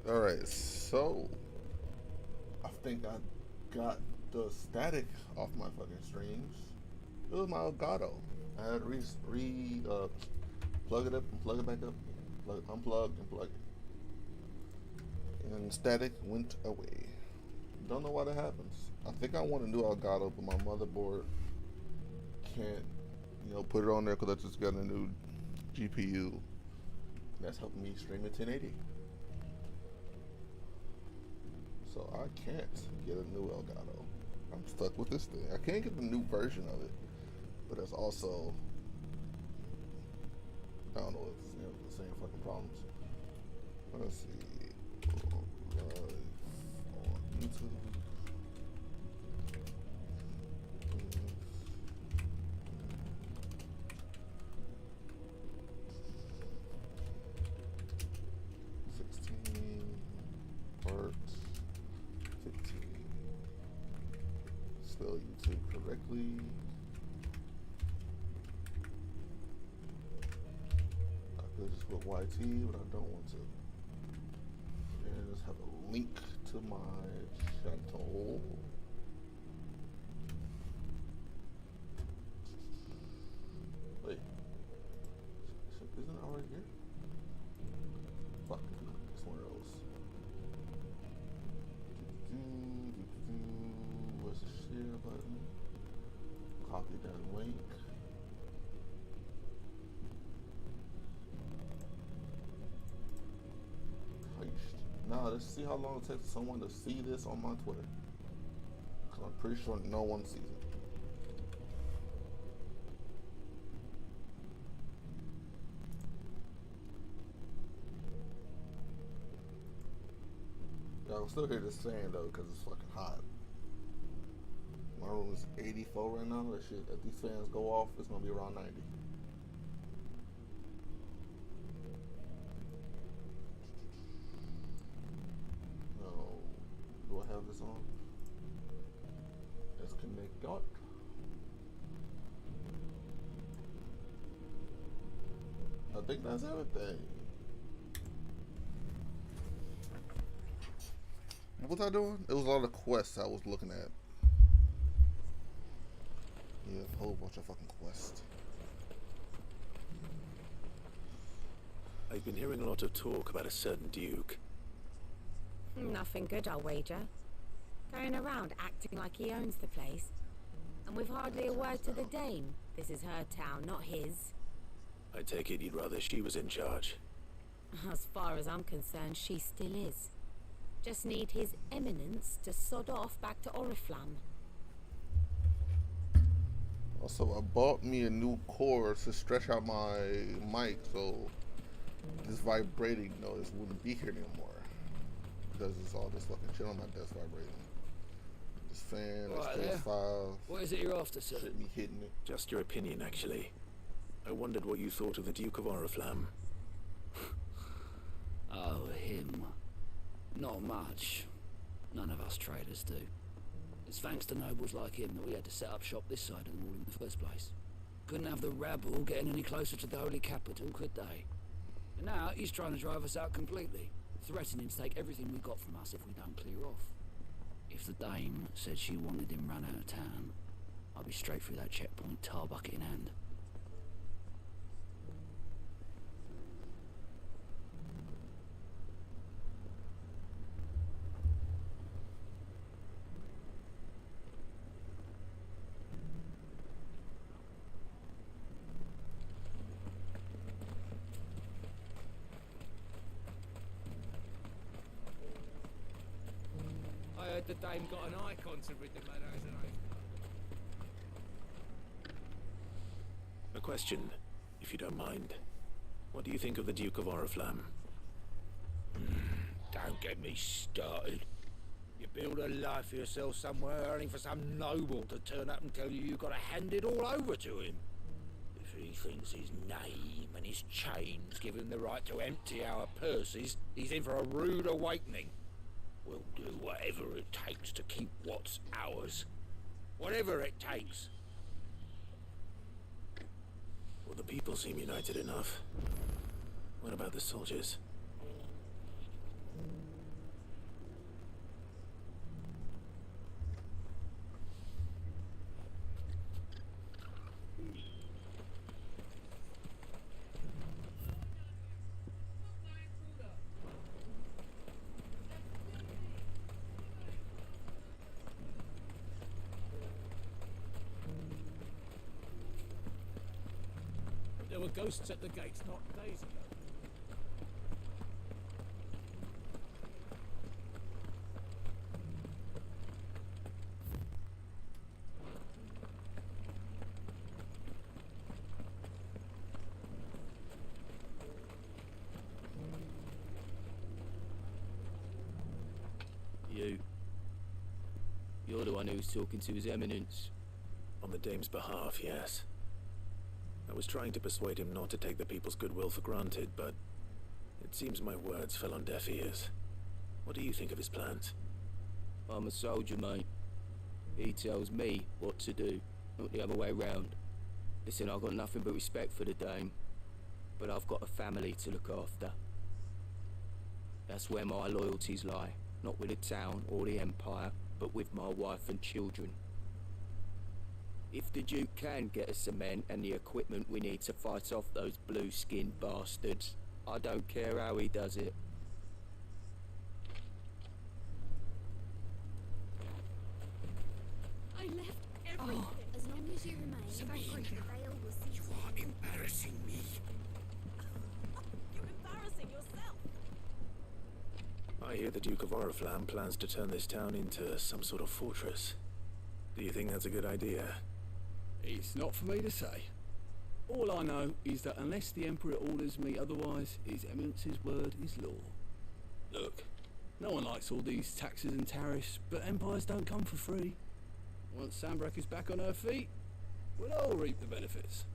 All right, so I think I got the static off my fucking streams. It was my Elgato. I had to plug it up and plug it back up, unplug and plug it, and static went away. Don't know why that happens. I think I want a new Elgato, but my motherboard can't, put it on there because I just got a new GPU. That's helping me stream in 1080. So I can't get a new Elgato. I'm stuck with this thing. I can't get the new version of it, but it's also, I don't know, it's the same fucking problems. Let's see. Live on YouTube. 16 part 15. Spell YouTube correctly. I could just put YT, but I don't want to. And just have a link to my channel. Wait, isn't it already here? Fuck, it's one of those. Where's the share button? Copy that link. Now let's see how long it takes someone to see this on my Twitter. Cause I'm pretty sure no one sees it. Yeah, I'm still here this fan though, cause it's fucking hot. My room is 84 right now. That shit, if these fans go off, it's gonna be around 90. No, do I have this on? Let's connect dot. I think that's everything. What was I doing? It was all the quests I was looking at. Yeah, a whole bunch of fucking quests. I've been hearing a lot of talk about a certain Duke. Nothing good, I'll wager. Going around acting like he owns the place. And with hardly a word to the dame. This is her town, not his. I take it you'd rather she was in charge. As far as I'm concerned, she still is. Just need his eminence to sod off back to Oriflamme. Also, I bought me a new cord to stretch out my mic so this vibrating noise wouldn't be here anymore. Because it's all this fucking shit on my desk vibrating. This fan, this PS5. What is it you're after, sir? Shit me hitting it. Just your opinion, actually. I wondered what you thought of the Duke of Oriflamme. Oh, him. Not much. None of us traders do. It's thanks to nobles like him that we had to set up shop this side of the wall in the first place. Couldn't have the rabble getting any closer to the holy capital, could they? And now he's trying to drive us out completely, threatening to take everything we got from us if we don't clear off. If the dame said she wanted him run out of town, I'd be straight through that checkpoint, tar bucket in hand. I heard the dame got an eye concert with the man, hasn't A question, if you don't mind. What do you think of the Duke of Oriflamme? Don't get me started. You build a life for yourself somewhere, only for some noble to turn up and tell you you've got to hand it all over to him. If he thinks his name and his chains give him the right to empty our purses, he's in for a rude awakening. We'll do whatever it takes to keep what's ours. Whatever it takes. Well, the people seem united enough. What about the soldiers? There were ghosts at the gates not days ago. You're the one who was talking to His Eminence. On the Dame's behalf, yes. I was trying to persuade him not to take the people's goodwill for granted, but it seems my words fell on deaf ears. What do you think of his plans? I'm a soldier, mate. He tells me what to do, not the other way round. Listen, I've got nothing but respect for the Dame, but I've got a family to look after. That's where my loyalties lie, not with the town or the Empire, but with my wife and children. If the Duke can get us the men and the equipment we need to fight off those blue-skinned bastards, I don't care how he does it. I left everything. As long as you remain free, the veil will see. You are embarrassing me. You're embarrassing yourself. I hear the Duke of Oriflamme plans to turn this town into some sort of fortress. Do you think that's a good idea? It's not for me to say. All I know is that unless the Emperor orders me otherwise, His Eminence's word is law. Look, no one likes all these taxes and tariffs, but empires don't come for free. Once Sanbreque is back on her feet, we'll all reap the benefits.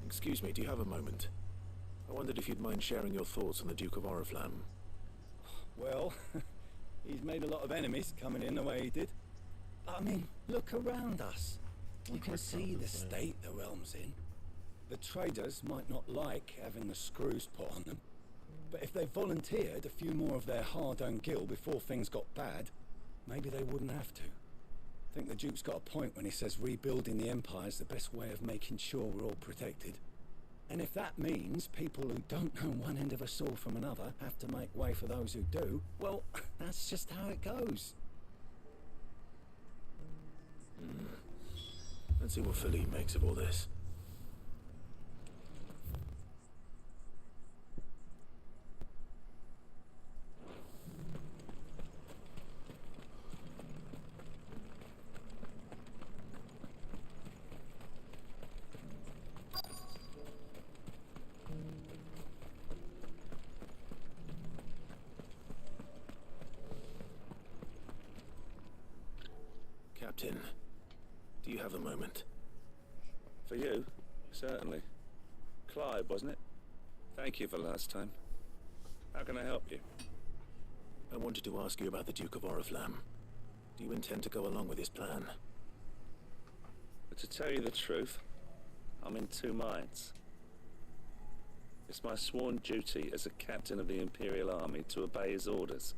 Excuse me, do you have a moment? I wondered if you'd mind sharing your thoughts on the Duke of Oriflamme. Well, he's made a lot of enemies coming in the way he did. I mean, look around us. You can see the state the realm's in. The traders might not like having the screws put on them, but if they volunteered a few more of their hard-earned gil before things got bad, maybe they wouldn't have to. I think the Duke's got a point when he says rebuilding the Empire's the best way of making sure we're all protected. And if that means people who don't know one end of a sword from another have to make way for those who do, well, that's just how it goes. Let's see what Philippe makes of all this. Captain, do you have a moment? For you? Certainly. Clive, wasn't it? Thank you for last time. How can I help you? I wanted to ask you about the Duke of Oriflamme. Do you intend to go along with his plan? But to tell you the truth, I'm in two minds. It's my sworn duty as a captain of the Imperial Army to obey his orders.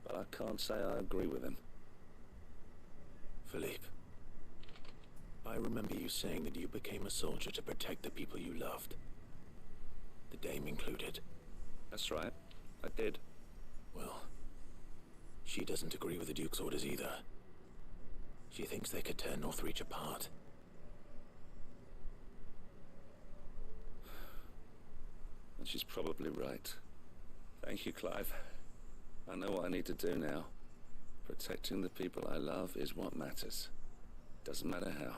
But I can't say I agree with him. Philippe, I remember you saying that you became a soldier to protect the people you loved. The Dame included. That's right, I did. Well, she doesn't agree with the Duke's orders either. She thinks they could tear Northreach apart. And she's probably right. Thank you, Clive. I know what I need to do now. Protecting the people I love is what matters. Doesn't matter how.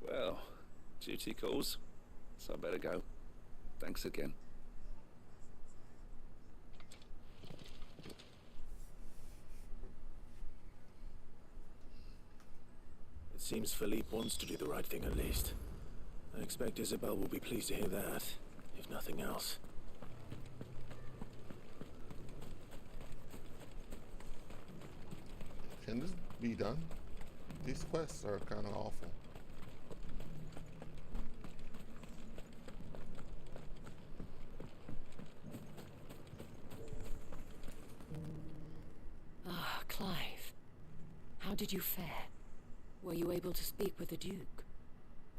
Well, duty calls, so I better go. Thanks again. It seems Philippe wants to do the right thing at least. I expect Isabel will be pleased to hear that, if nothing else. Can this be done? These quests are kind of awful. How did you fare? Were you able to speak with the Duke?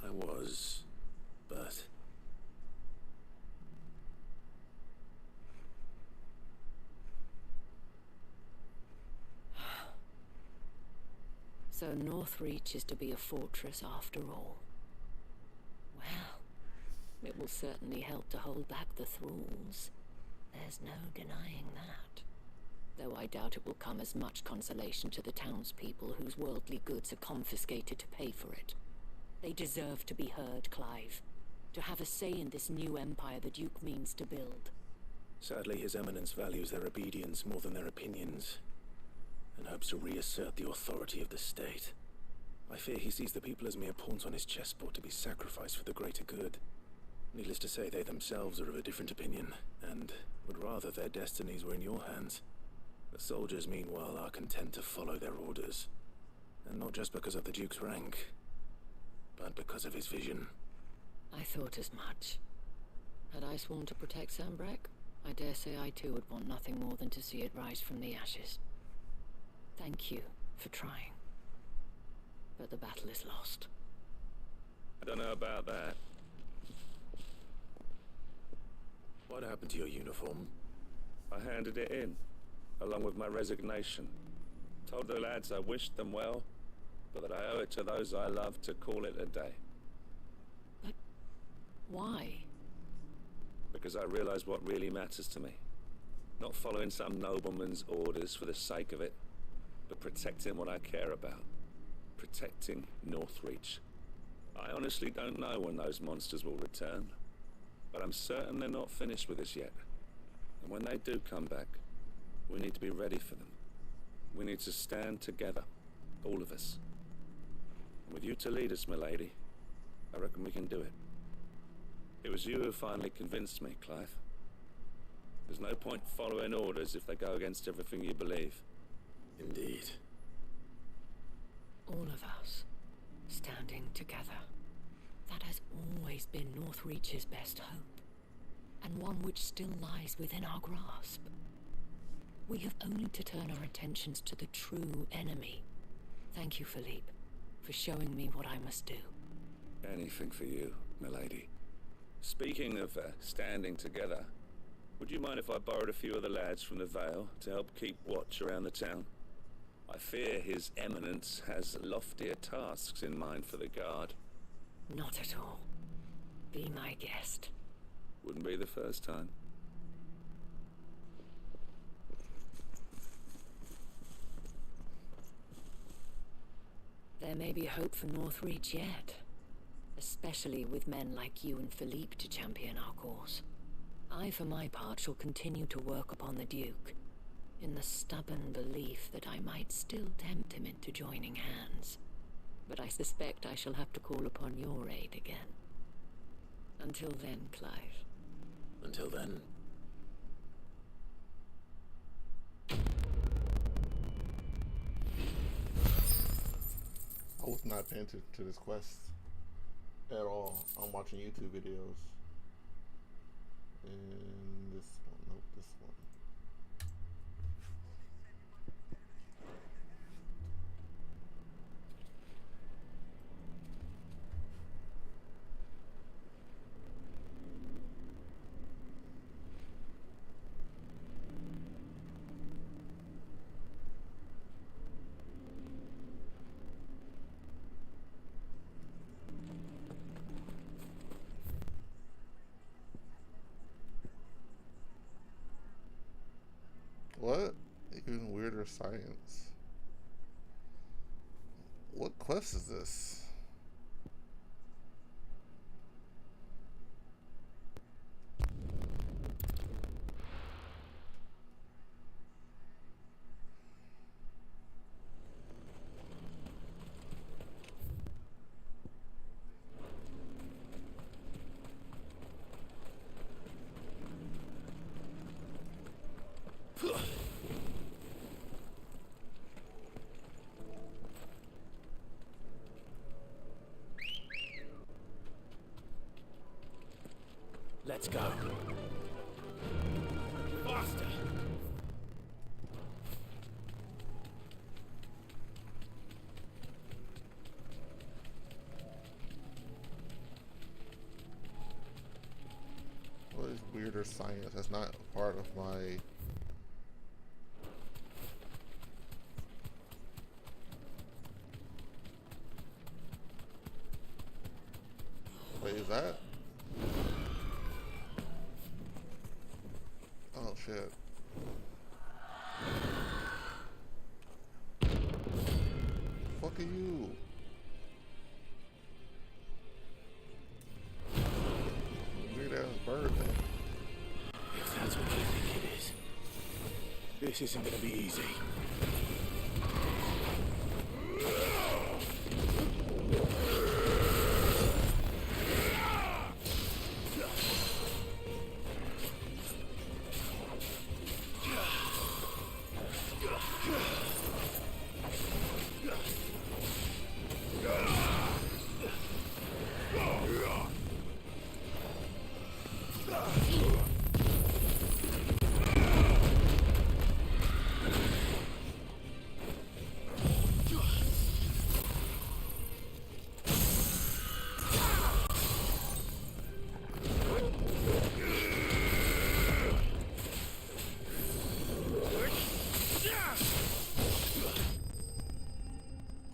I was, but... So Northreach is to be a fortress after all. Well, it will certainly help to hold back the thralls. There's no denying that. Though I doubt it will come as much consolation to the townspeople whose worldly goods are confiscated to pay for it. They deserve to be heard, Clive. To have a say in this new empire the Duke means to build. Sadly, His Eminence values their obedience more than their opinions, and hopes to reassert the authority of the state. I fear he sees the people as mere pawns on his chessboard to be sacrificed for the greater good. Needless to say, they themselves are of a different opinion, and would rather their destinies were in your hands. The soldiers, meanwhile, are content to follow their orders. And not just because of the Duke's rank, but because of his vision. I thought as much. Had I sworn to protect Sanbreque, I dare say I too would want nothing more than to see it rise from the ashes. Thank you for trying. But the battle is lost. I don't know about that. What happened to your uniform? I handed it in, along with my resignation. Told the lads I wished them well, but that I owe it to those I love to call it a day. But why? Because I realize what really matters to me. Not following some nobleman's orders for the sake of it, but protecting what I care about. Protecting Northreach. I honestly don't know when those monsters will return, but I'm certain they're not finished with us yet. And when they do come back, we need to be ready for them. We need to stand together, all of us. And with you to lead us, milady, I reckon we can do it. It was you who finally convinced me, Clive. There's no point following orders if they go against everything you believe. Indeed. All of us, standing together. That has always been Northreach's best hope, and one which still lies within our grasp. We have only to turn our attentions to the true enemy. Thank you, Philippe, for showing me what I must do. Anything for you, milady. Speaking of standing together, would you mind if I borrowed a few of the lads from the Vale to help keep watch around the town? I fear His Eminence has loftier tasks in mind for the guard. Not at all. Be my guest. Wouldn't be the first time. There may be hope for Northreach yet. Especially with men like you and Philippe to champion our cause. I, for my part, shall continue to work upon the Duke, in the stubborn belief that I might still tempt him into joining hands. But I suspect I shall have to call upon your aid again. Until then, Clive. Until then. I was not paying attention to this quest at all. I'm watching YouTube videos. And this one, nope, this one. What? Even weirder science. What quest is this? Let's go. Faster! computer science. That's not part of my... Wait, is that? Oh shit. Fuck are you? Weird ass bird thing. If that's what you think it is, this isn't gonna be easy.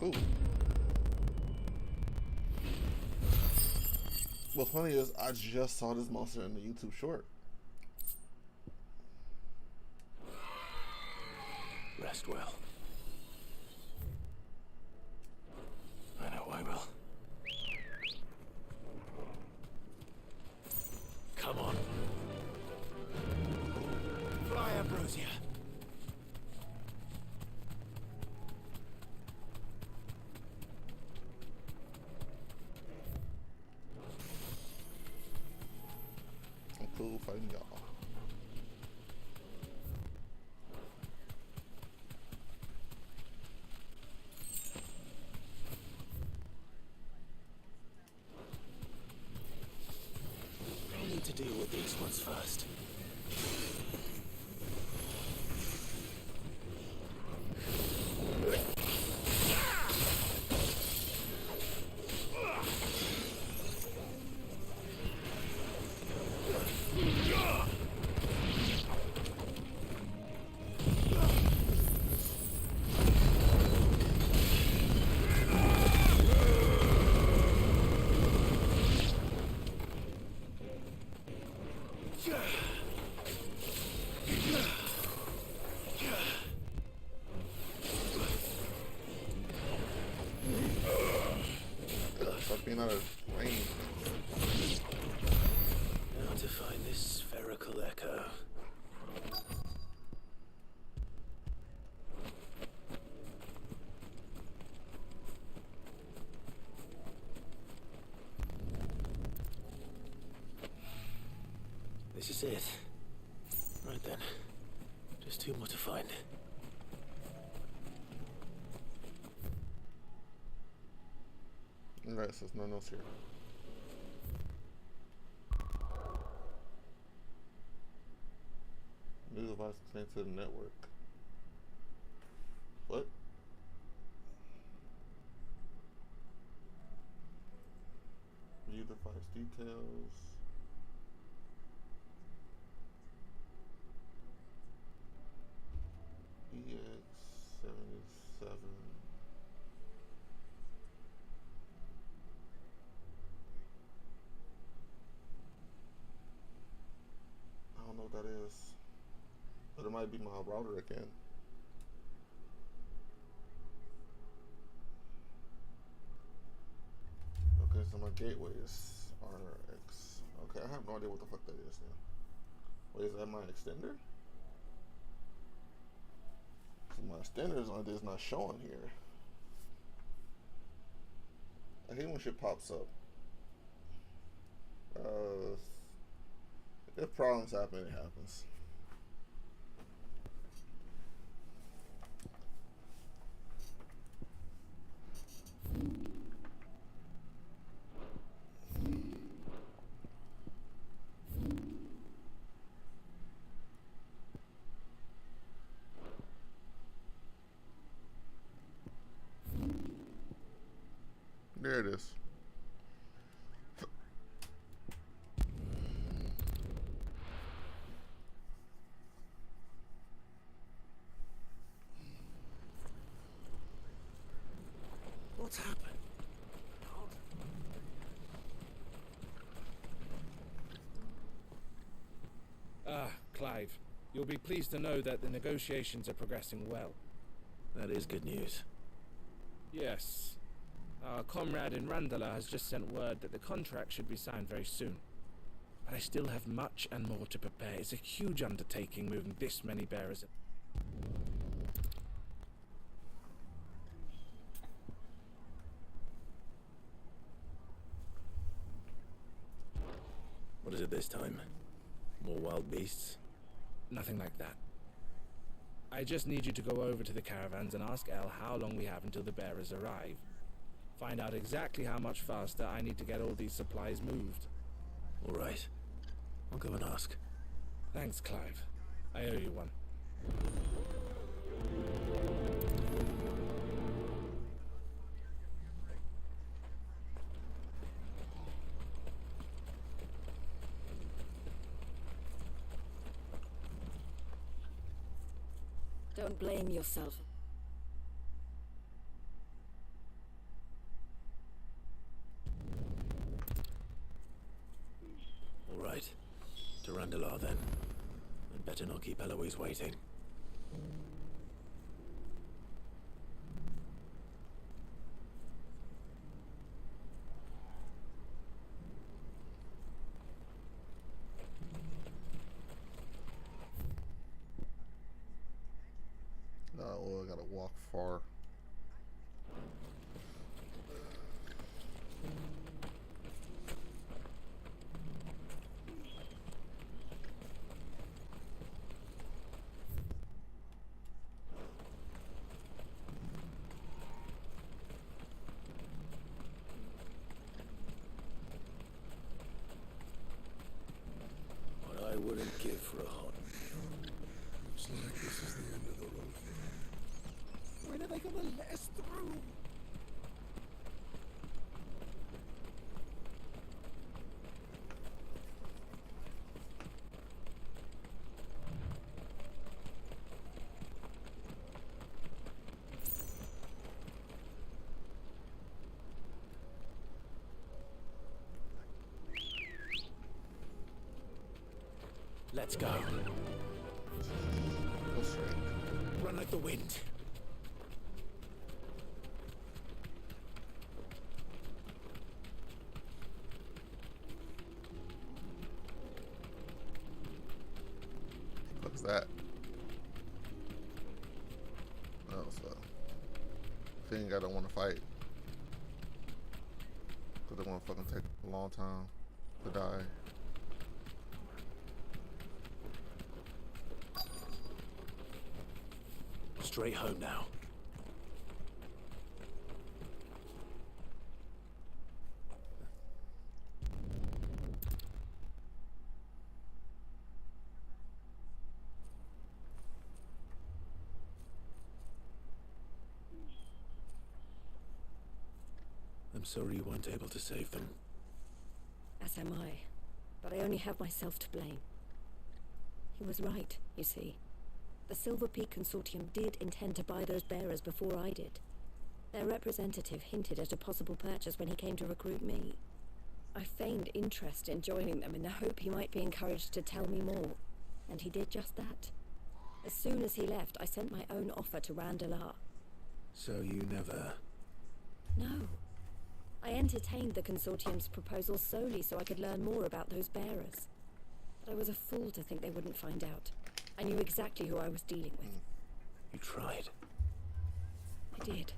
Ooh. What's funny is I just saw this monster in the YouTube short. Rest well. I know I will. Come on. Fly, Ambrosia. I'm cool fighting y'all. I need to deal with these ones first. Stop being out of range. Now to find this spherical echo. This is it. Right then. Just two more to find. Alright, so there's no notes here. New device connected to the network. What? View device details. EX77. I don't know what that is, but it might be my router again. Okay, so my gateway is RX. Okay, I have no idea what the fuck that is now. Wait, is that my extender? So my extender is not showing here. I hate when shit pops up. If problems happen, it happens. There it is. What's happened? Clive, you'll be pleased to know that the negotiations are progressing well. That is good news. Yes. Our comrade in Randala has just sent word that the contract should be signed very soon. But I still have much and more to prepare. It's a huge undertaking moving this many bearers. What is it this time? More wild beasts? Nothing like that. I just need you to go over to the caravans and ask El how long we have until the bearers arrive. Find out exactly how much faster I need to get all these supplies moved. All right. I'll go and ask. Thanks, Clive. I owe you one. Don't blame yourself. All right. To Randalar then. I'd better not keep Eloise waiting. Oh, I gotta walk far. What I wouldn't give for a hot meal. Looks like this is the end of the road for them. When are they gonna let us through? Let's go. Go straight. Run like the wind. What's that? Oh, so thing I don't want to fight because they're gonna fucking take a long time to die. Straight home now. I'm sorry you weren't able to save them. As am I. But I only have myself to blame. He was right, you see. The Silver Peak Consortium did intend to buy those bearers before I did. Their representative hinted at a possible purchase when he came to recruit me. I feigned interest in joining them in the hope he might be encouraged to tell me more, and he did just that. As soon as he left, I sent my own offer to Randalar. So you never... No. I entertained the Consortium's proposal solely so I could learn more about those bearers. But I was a fool to think they wouldn't find out. I knew exactly who I was dealing with. You tried. I did.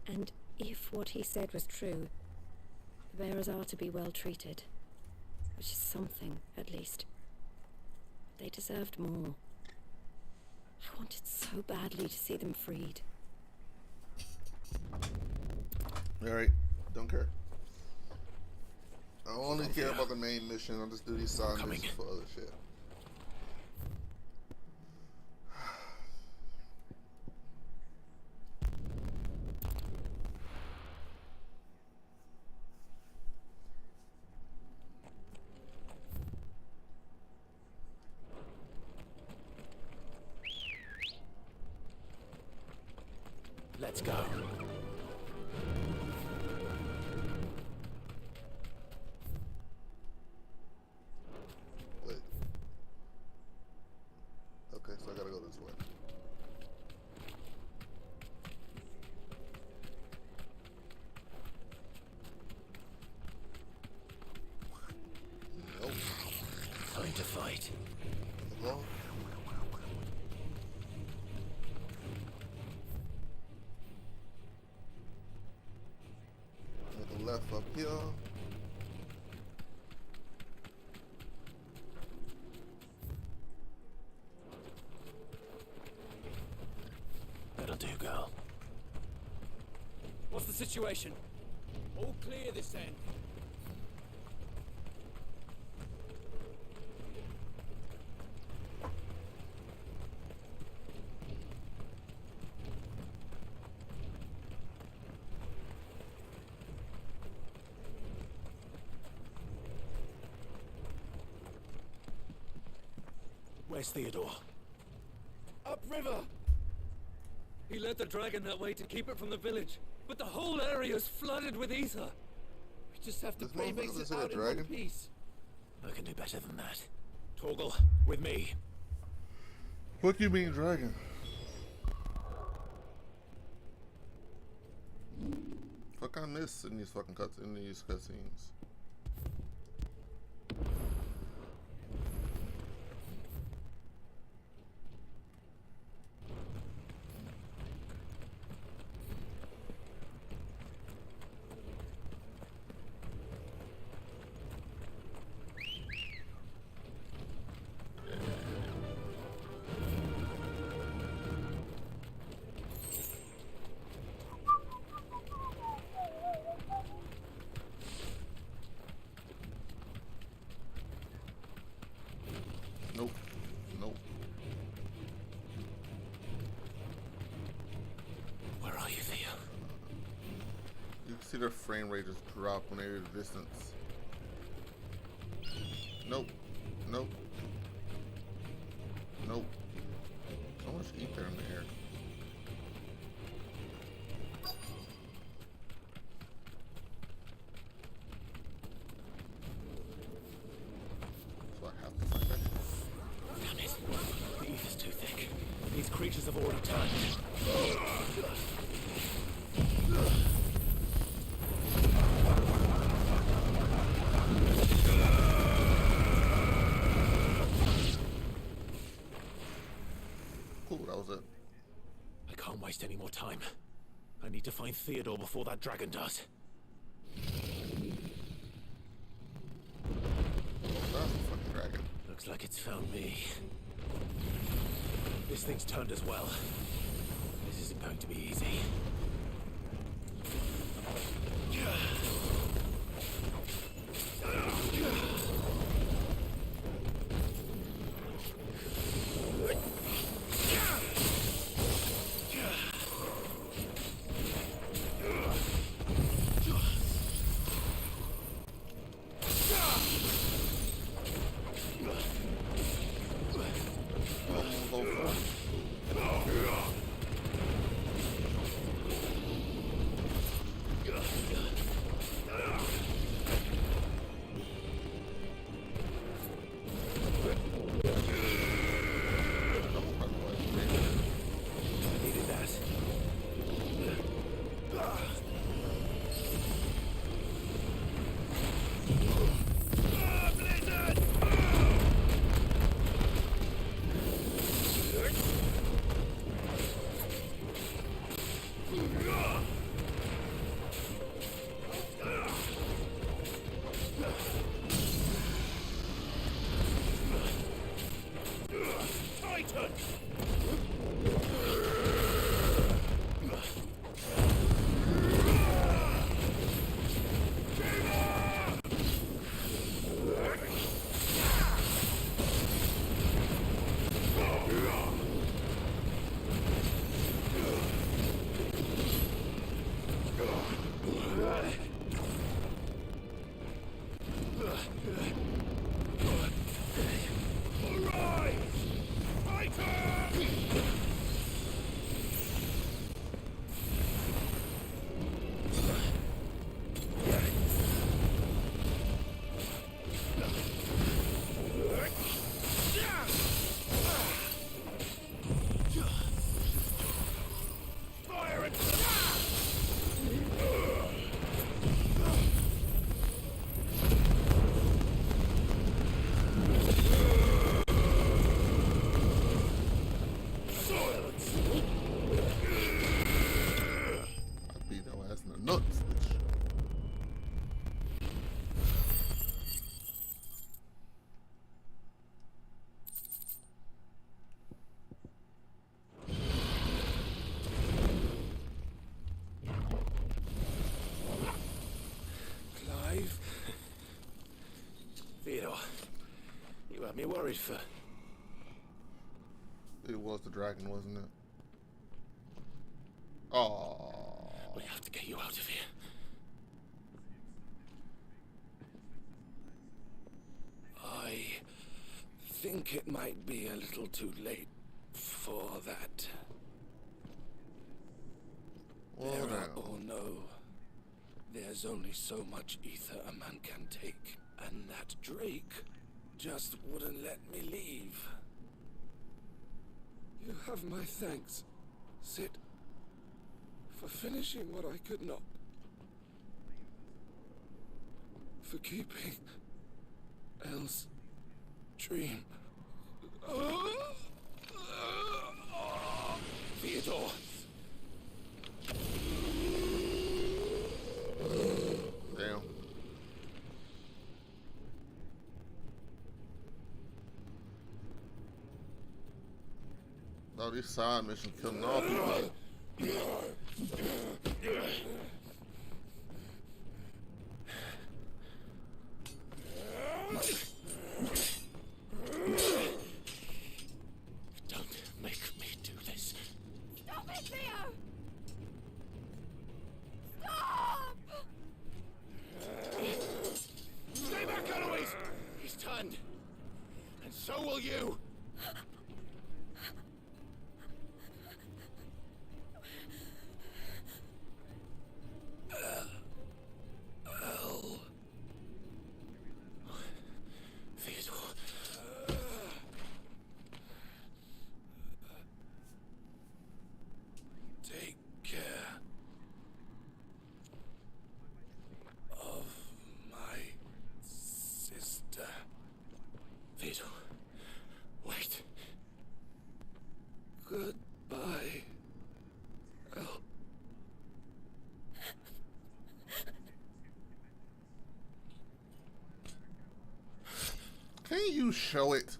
And if what he said was true, the bearers are to be well treated. Which is something, at least. They deserved more. I wanted so badly to see them freed. Alright, don't care. I only care about the main mission. I'll just do these side missions for other shit. Let's go. up here. That'll do, girl. What's the situation? All clear this end. Where's Theodore? Upriver! He led the dragon that way to keep it from the village, but the whole area's flooded with ether. We just have to This pray he makes motherfucker it said a out in one dragon? piece. I can do better than that. Torgal, with me. What do you mean, dragon? Fuck, I miss in these fucking cutscenes. Nope. Nope. Where are you, Theo? You can see their frame rate just drop when they're at a distance. Nope. Nope. Nope. So much ether in the air. So I have to find that. Damn it. The ether's too thick. These creatures have already turned. Cool, that was it. I can't waste any more time. I need to find Theodore before that dragon does. That's a fucking dragon. Looks like it's found me. This thing's turned as well. This isn't going to be easy. Needed that. Arise! Fighter! worried for? It was the dragon, wasn't it? Oh. We have to get you out of here. I think it might be a little too late for that. Well, There's only so much ether a man can take, and that Drake just wouldn't let me leave. You have my thanks, Sid, for finishing what I could not. For keeping Elle's dream. Theodore! Damn. Oh, these side missions killing all people. Don't make me do this. Stop it, Theo! Stop! Stay back, Eloise! He's turned. And so will you. Take care of my sister. Theodore, wait. Goodbye. Elle. Can you show it?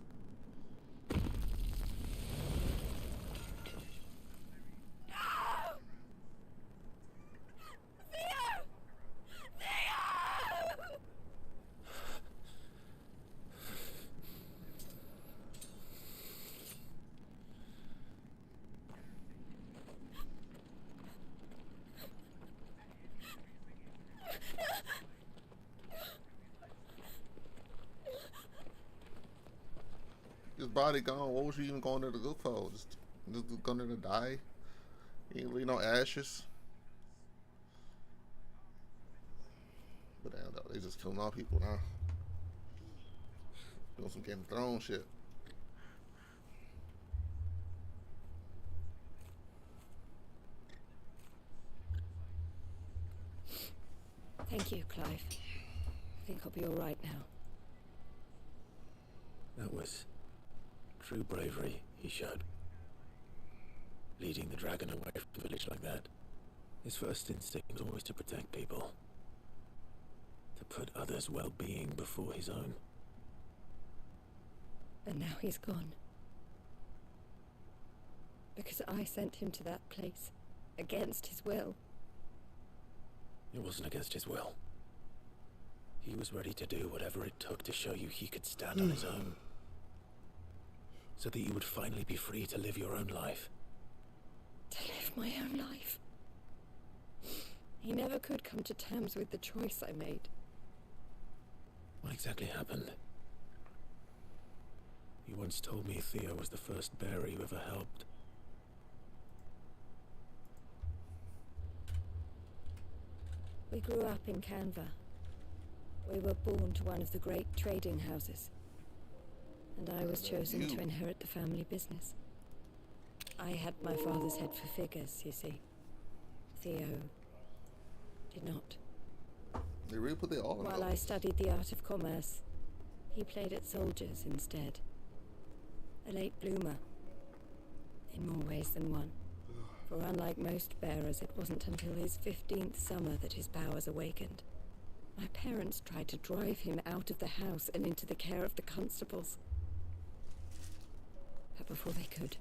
His body gone. What was you even going there to look for? Just going there to die? You ain't leave no ashes. But damn, though, they just killing all people now. Doing some Game of Thrones shit. Thank you, Clive. I think I'll be all right now. That was true bravery he showed. Leading the dragon away from the village like that. His first instinct was always to protect people. To put others' well-being before his own. And now he's gone. Because I sent him to that place, against his will. It wasn't against his will. He was ready to do whatever it took to show you he could stand on his own. So that you would finally be free to live your own life. To live my own life. He never could come to terms with the choice I made. What exactly happened? You once told me Theo was the first bearer you ever helped. We grew up in Canva. We were born to one of the great trading houses. And I was chosen to inherit the family business. I had my father's head for figures, you see. Theo did not. They really put their all in. While I studied the art of commerce, he played at soldiers instead. A late bloomer. In more ways than one. For unlike most bearers, it wasn't until his 15th summer that his powers awakened. My parents tried to drive him out of the house and into the care of the constables. But before they could,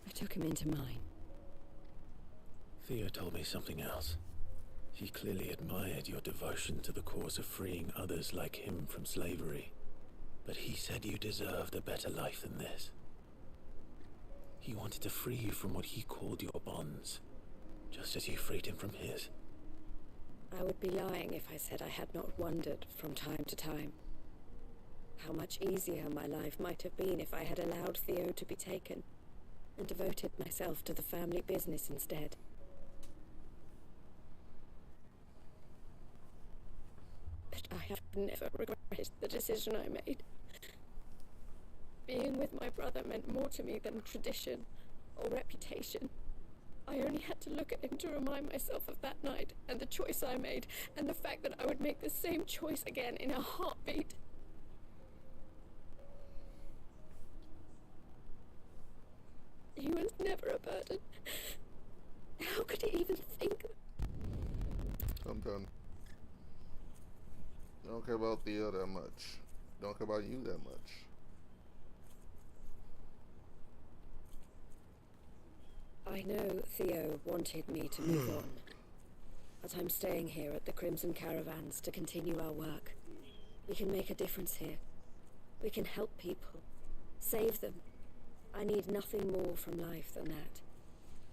I took him into mine. Theo told me something else. He clearly admired your devotion to the cause of freeing others like him from slavery. But he said you deserved a better life than this. He wanted to free you from what he called your bonds, just as you freed him from his. I would be lying if I said I had not wondered from time to time how much easier my life might have been if I had allowed Theo to be taken and devoted myself to the family business instead. But I have never regretted the decision I made. Being with my brother meant more to me than tradition or reputation. I only had to look at him to remind myself of that night and the choice I made and the fact that I would make the same choice again in a heartbeat. He was never a burden. How could he even think? I'm done. Don't care about Theo that much. Don't care about you that much. I know Theo wanted me to move on, but I'm staying here at the Crimson Caravans to continue our work. We can make a difference here. We can help people, save them. I need nothing more from life than that.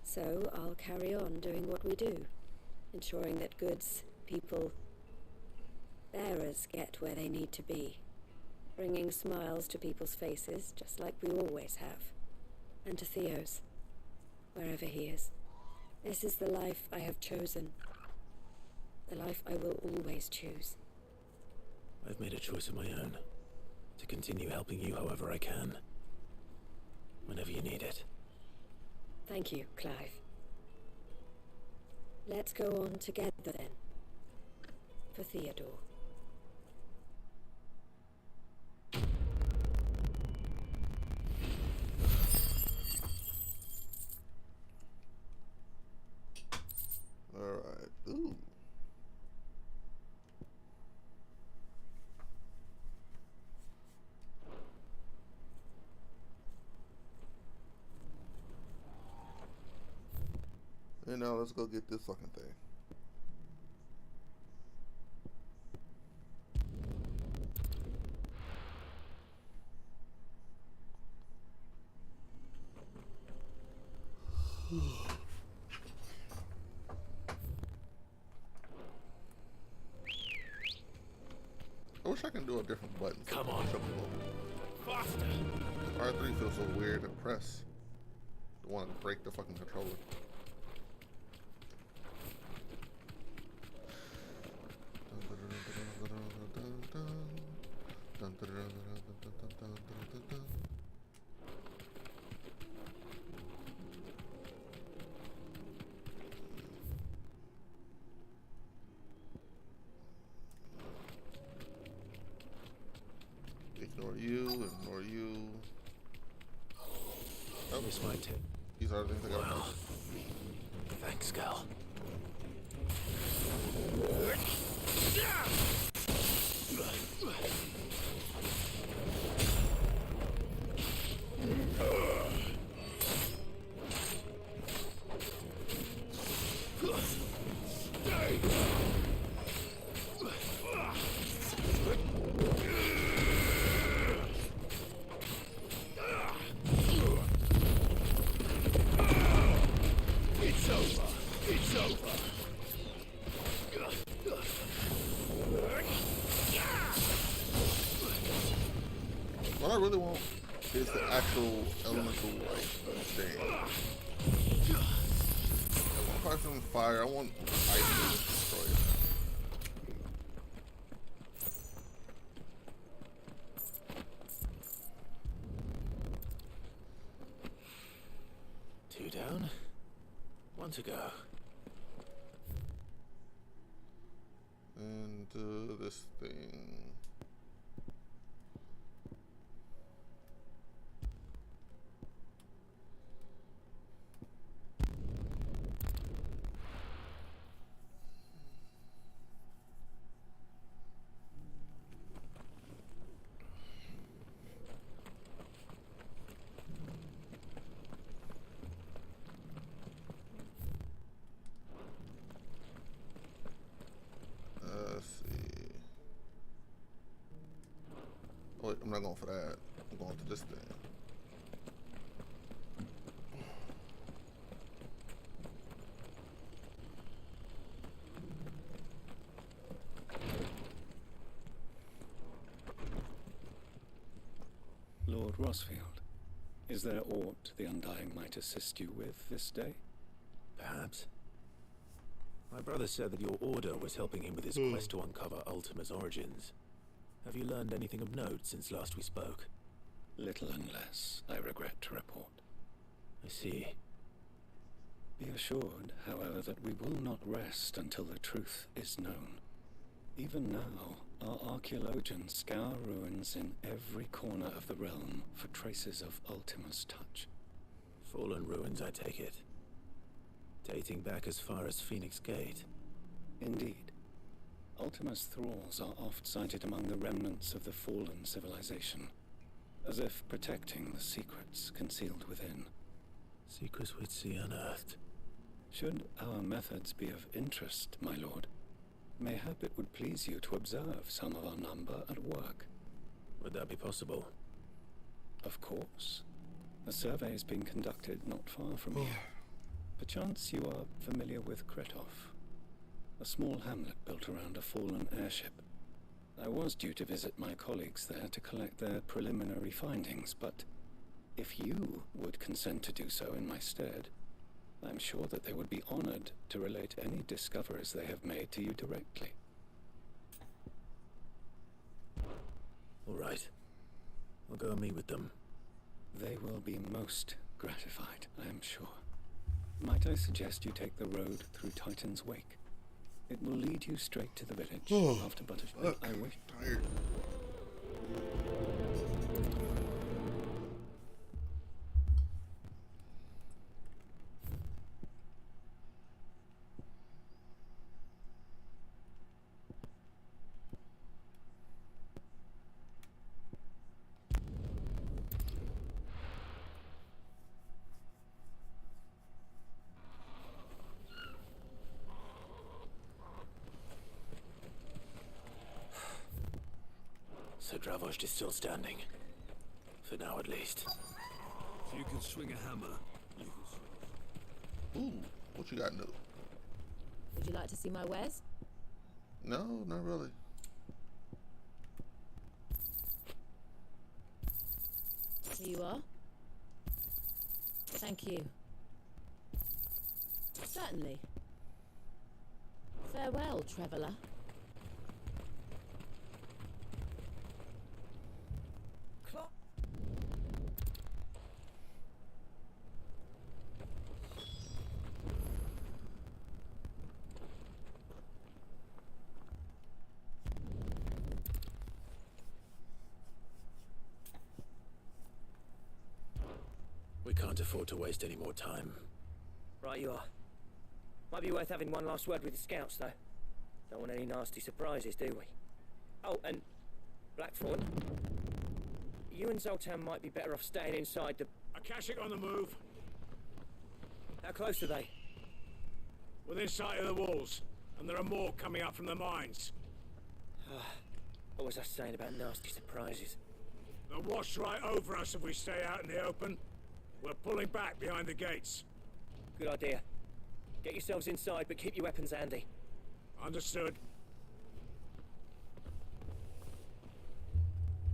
So I'll carry on doing what we do, ensuring that goods, people, bearers get where they need to be, bringing smiles to people's faces just like we always have, and to Theo's. Wherever he is. This is the life I have chosen. The life I will always choose. I've made a choice of my own. To continue helping you however I can. Whenever you need it. Thank you, Clive. Let's go on together then. For Theodore. Alright. Ooh. And now let's go get this fucking thing. I wish I can do a different button. Come on. Faster! R3 feels so weird to press. Don't want to break the fucking controller. Ignore you, ignore you. Oh, This might take. these are the things I gotta Wow. Thanks, Gal. It's over. It's over. What I really want is the actual elemental like thing. I want parts on fire. I want ice to destroy it. Two down. One to go. And this thing. Let's see. I'm not going for that. I'm going to this thing. Lord Rosfield, is there aught the Undying might assist you with this day? Perhaps. My brother said that your order was helping him with his quest to uncover Ultima's origins. Have you learned anything of note since last we spoke? Little and less, I regret to report. I see. Be assured, however, that we will not rest until the truth is known. Even now, our archaeologians scour ruins in every corner of the realm for traces of Ultima's touch. Fallen ruins, I take it. Dating back as far as Phoenix Gate. Indeed. Ultima's thralls are oft sighted among the remnants of the fallen civilization, as if protecting the secrets concealed within. Secrets we'd see unearthed. Should our methods be of interest, my lord, mayhap it would please you to observe some of our number at work. Would that be possible? Of course. A survey is being conducted not far from here. Perchance you are familiar with Kretov, a small hamlet built around a fallen airship. I was due to visit my colleagues there to collect their preliminary findings, but if you would consent to do so in my stead, I'm sure that they would be honored to relate any discoveries they have made to you directly. All right. I'll go and meet with them. They will be most gratified, I am sure. Might I suggest you take the road through Titan's Wake? It will lead you straight to the village. After Butterfield, I wish. Tired. So Dravost is still standing. For now, at least. If you can swing a hammer, you can. Ooh, what you got new? Would you like to see my wares? No, not really. Here you are. Thank you. Certainly. Farewell, traveller. We can't afford to waste any more time. Right you are. Might be worth having one last word with the scouts, though. Don't want any nasty surprises, do we? Oh, and Blackthorn, you and Zoltan might be better off staying inside the... Akashic on the move. How close are they? Within sight of the walls, and there are more coming up from the mines. What was I saying about nasty surprises? They'll wash right over us if we stay out in the open. We're pulling back behind the gates. Good idea. Get yourselves inside, but keep your weapons handy. Understood.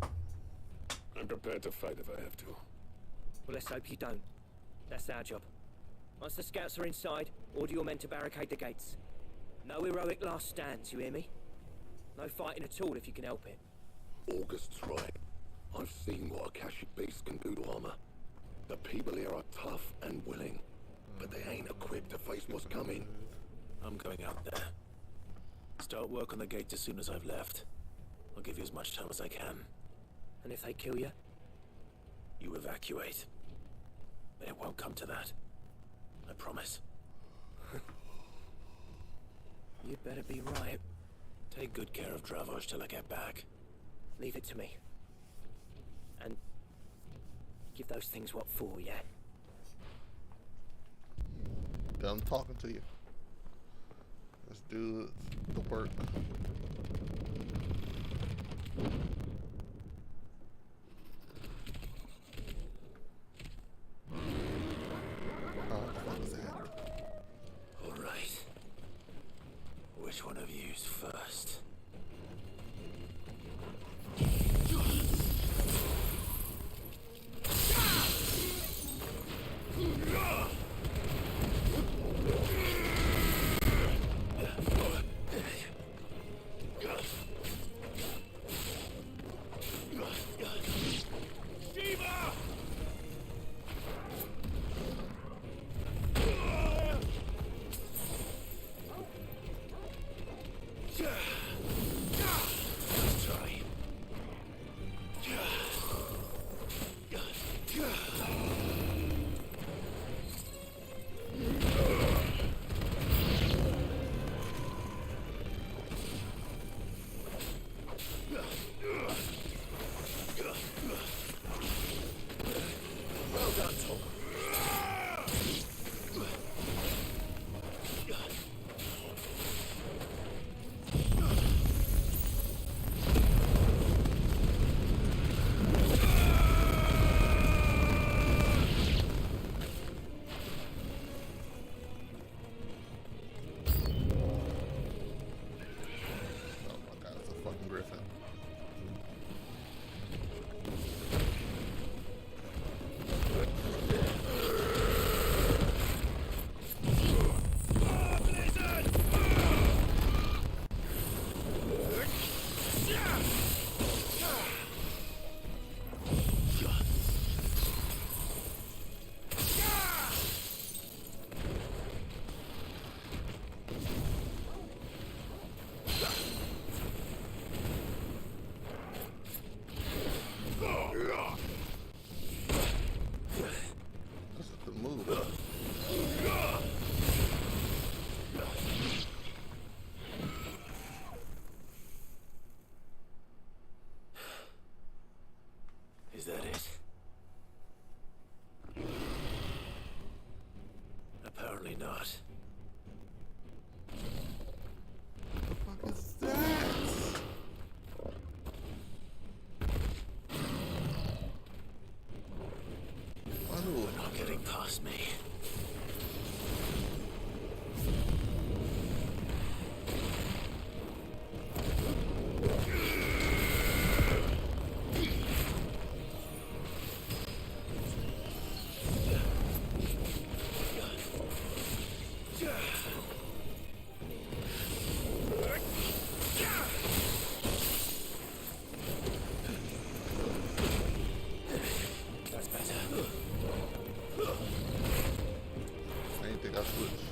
I'm prepared to fight if I have to. Well, let's hope you don't. That's our job. Once the scouts are inside, order your men to barricade the gates. No heroic last stands, you hear me? No fighting at all if you can help it. August's right. I've seen what Akashic beasts can do to armor. The people here are tough and willing, but they ain't equipped to face what's coming. I'm going out there. Start work on the gate as soon as I've left. I'll give you as much time as I can. And if they kill you? You evacuate. But it won't come to that. I promise. You'd better be right. Take good care of Dravost till I get back. Leave it to me. And give those things what for, yeah? Yeah, I'm talking to you. Let's do the work. move. Is that it? Apparently not. What is that? You're not getting past me. That's better. I didn't think I switched.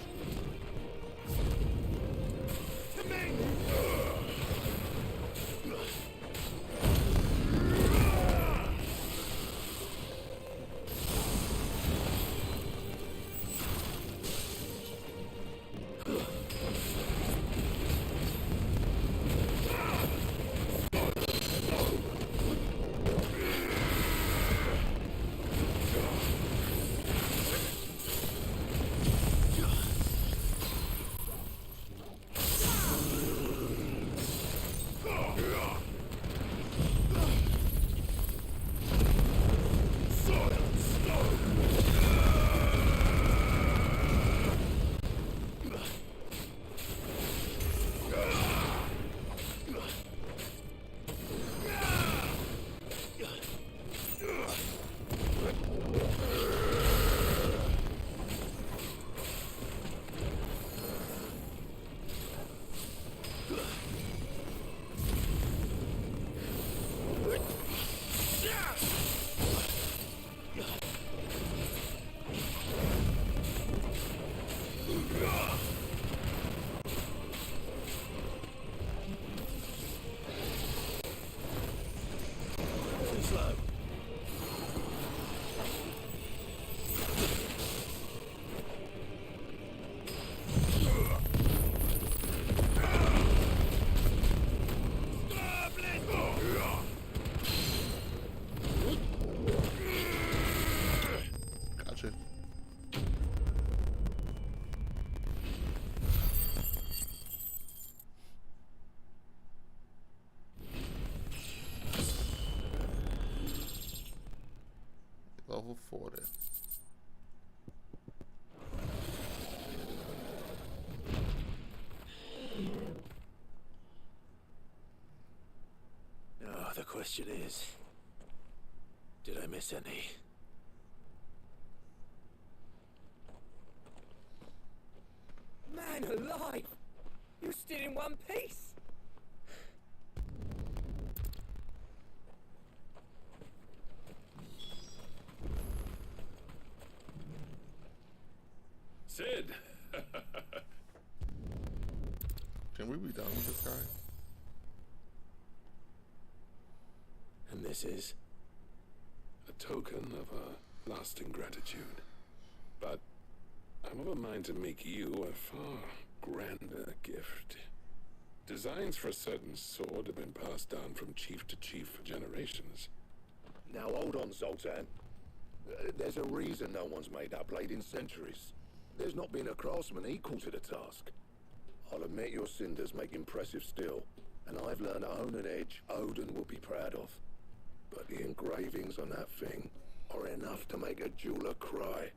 Gotcha. Level 40. Now, the question is, did I miss any? Man alive! You're still in one piece! Sid! Can we be done with this guy? And this is? A token of a lasting gratitude. But I'm of a mind to make you a far grander gift. Designs for a certain sword have been passed down from chief to chief for generations. Now hold on, Zoltan. There's a reason no one's made that blade in centuries. There's not been a craftsman equal to the task. I'll admit your cinders make impressive steel, and I've learned to own an edge Odin will be proud of. But the engravings on that thing are enough to make a jeweler cry.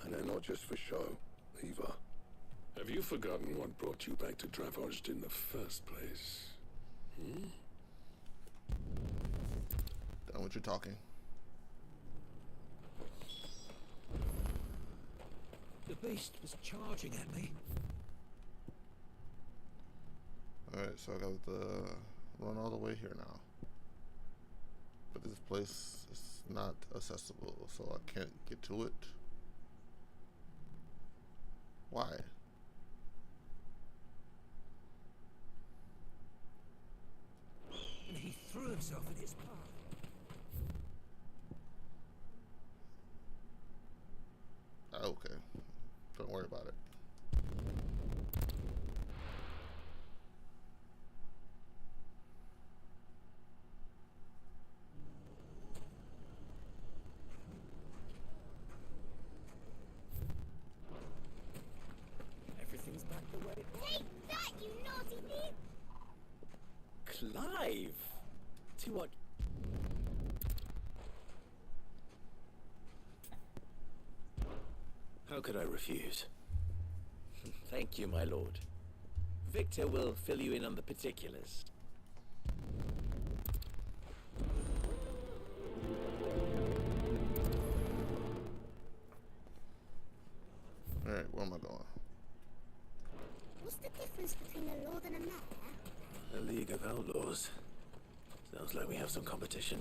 And they're not just for show, either. Have you forgotten what brought you back to Dravozd in the first place? Hmm? Done with your talking. The beast was charging at me. Alright, so I got to run all the way here now. But this place is not accessible, so I can't get to it. Why? And he threw himself in its path. To what? How could I refuse? Thank you, my lord. Victor will fill you in on the particulars. Alright, where am I going? What's the difference between a lord and a mayor? A League of Outlaws. Sounds like we have some competition.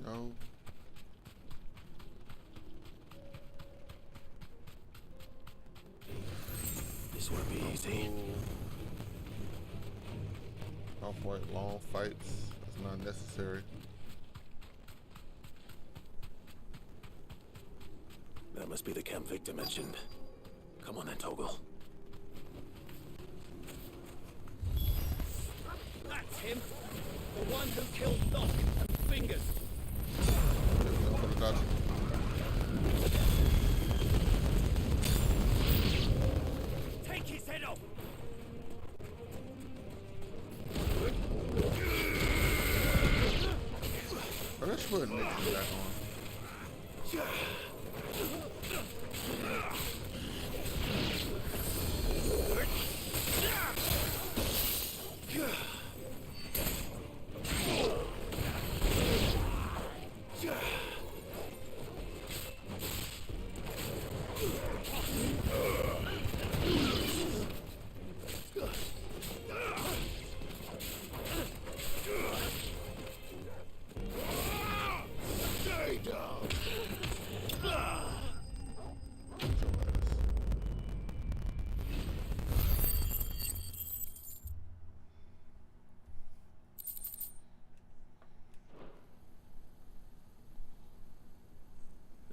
No. This won't be easy. I'll avoid long fights. It's not necessary. That must be the camp Victor mentioned. Come on then, Toggle. That's him! The one who killed Doc and Fingers! Take his head off! Oh, that's what Nick is back on.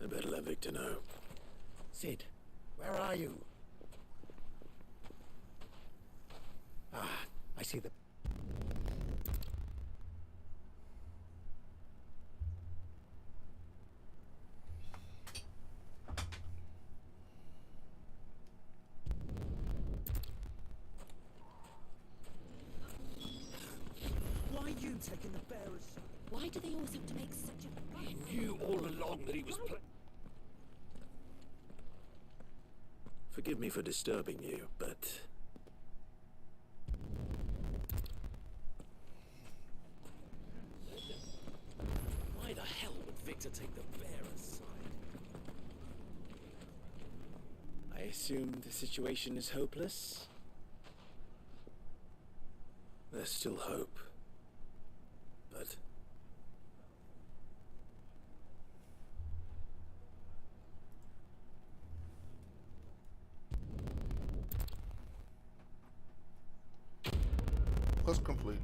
I better let Victor know. Sid, where are you? Ah, I see the... Why are you taking the bearers? Why do they always have to make such a... He knew all along that he was... Forgive me for disturbing you, but... Why the hell would Victor take the bearer's side? I assume the situation is hopeless? There's still hope. But... Quest complete.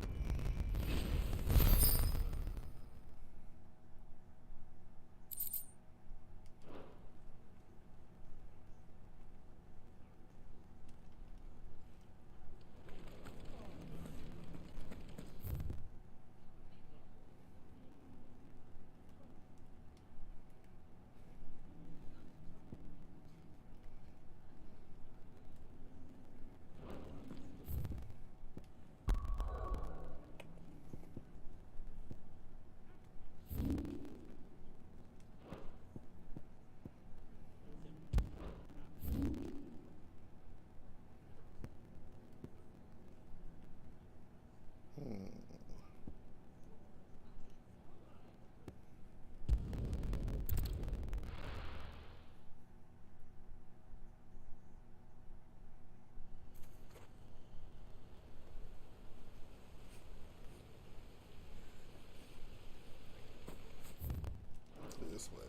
This way.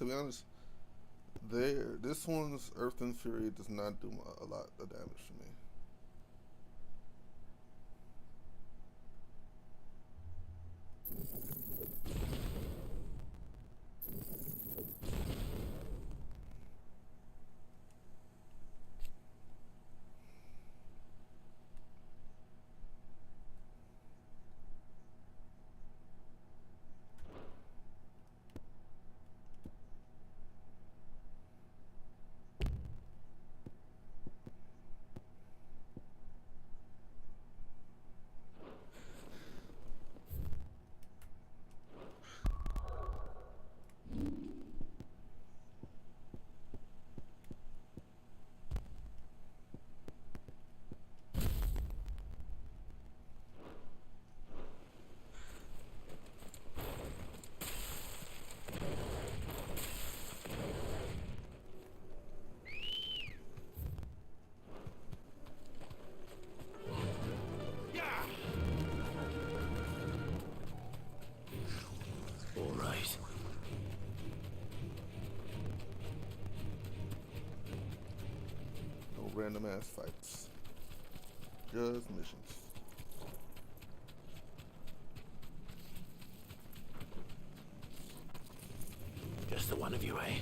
to be honest, this one's Earth and Fury does not do a lot of damage to me. Random ass fights. Just missions. Just the one of you, eh?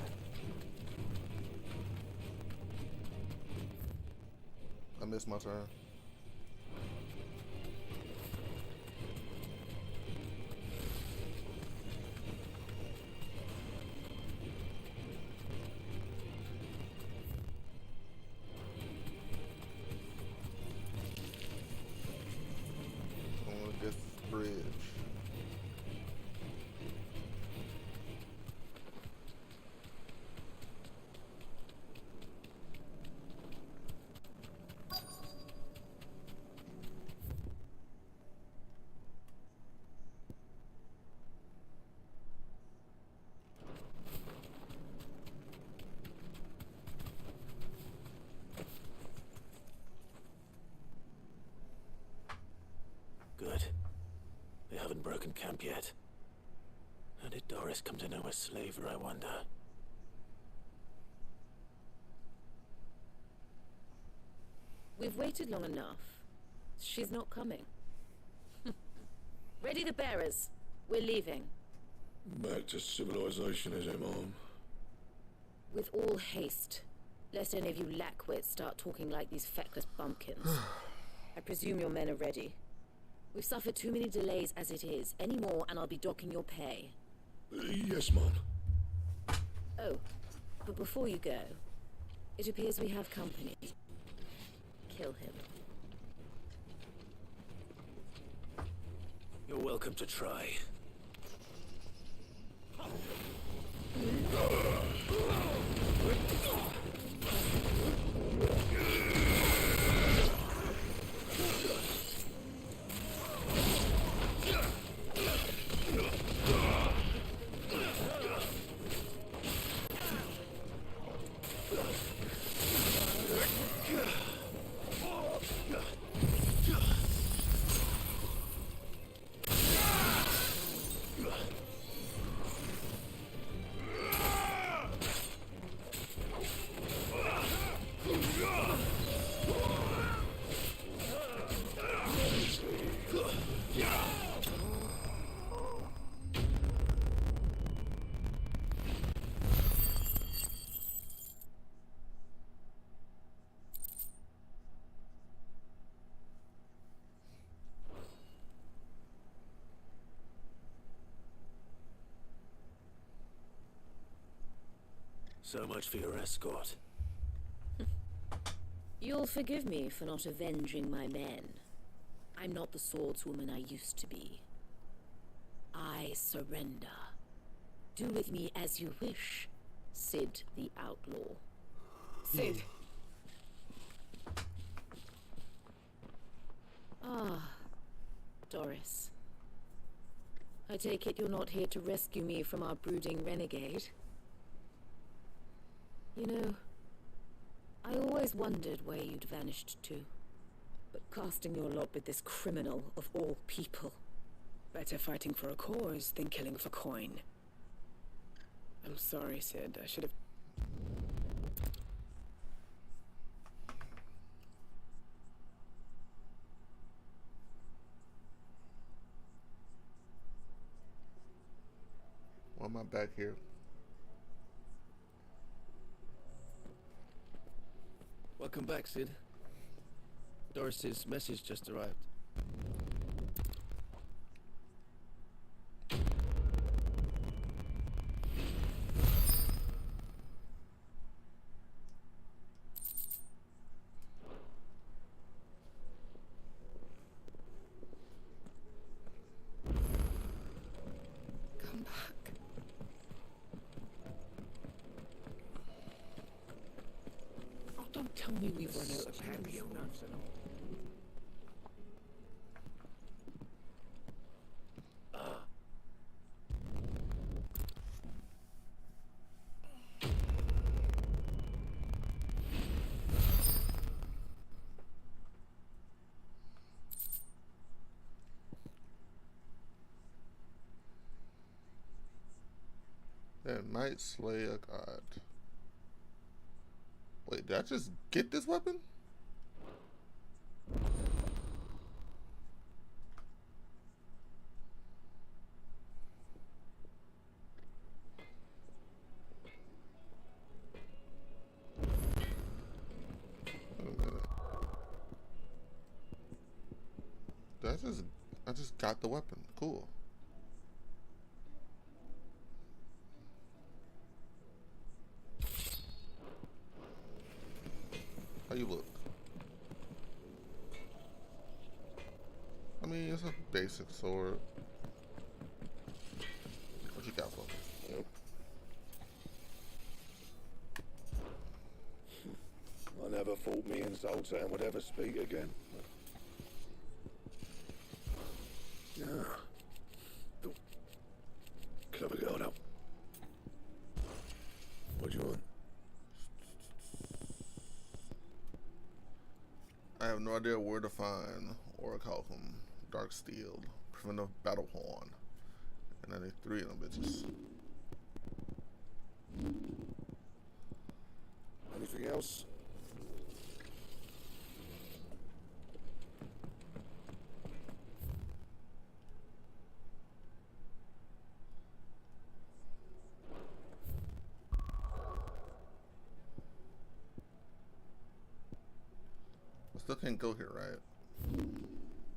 I missed my turn. Bridge. Good. They haven't broken camp yet. How did Doris come to know a slaver, I wonder? We've waited long enough. She's not coming. Ready the bearers. We're leaving. Back to civilization, is it, Mom? With all haste. Lest any of you lackwits start talking like these feckless bumpkins. I presume your men are ready. We've suffered too many delays as it is. Any more and I'll be docking your pay. Yes, Mom. Oh, but before you go, it appears we have company. Kill him. You're welcome to try. So much for your escort. You'll forgive me for not avenging my men. I'm not the swordswoman I used to be. I surrender. Do with me as you wish, Sid the Outlaw. Sid! Ah, Doris. I take it you're not here to rescue me from our brooding renegade? You know, I always wondered where you'd vanished to. But casting your lot with this criminal of all people. Better fighting for a cause than killing for coin. I'm sorry, Sid. I should have... Why am I back here? Welcome back, Sid. Doris's message just arrived. Come back. Oh, don't tell me we've run out of patio nuts and all. That Night Slayer God. Wait, did I just get this weapon? Wait a minute. I just got the weapon. Cool. How you look? I mean, it's a basic sword. What you got for me? I never thought me and Zoltan would ever speak again. Yeah. Clever girl now. What do you want? I have no idea where to find Orichalcum, Dark Steel, Preventive Battle Horn, and I need 3 of them bitches. Anything else? I still can't go here, right?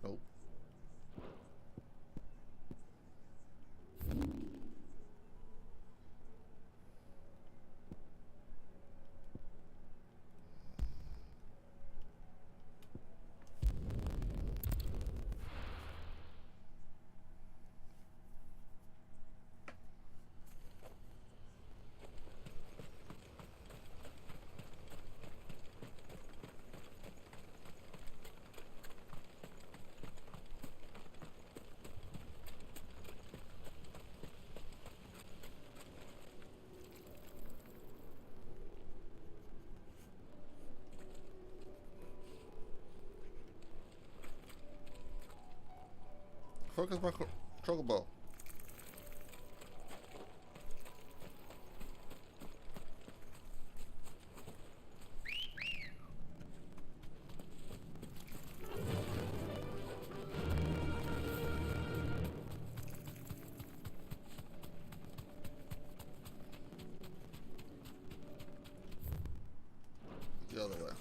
Nope. Focus my chocobo. The other way.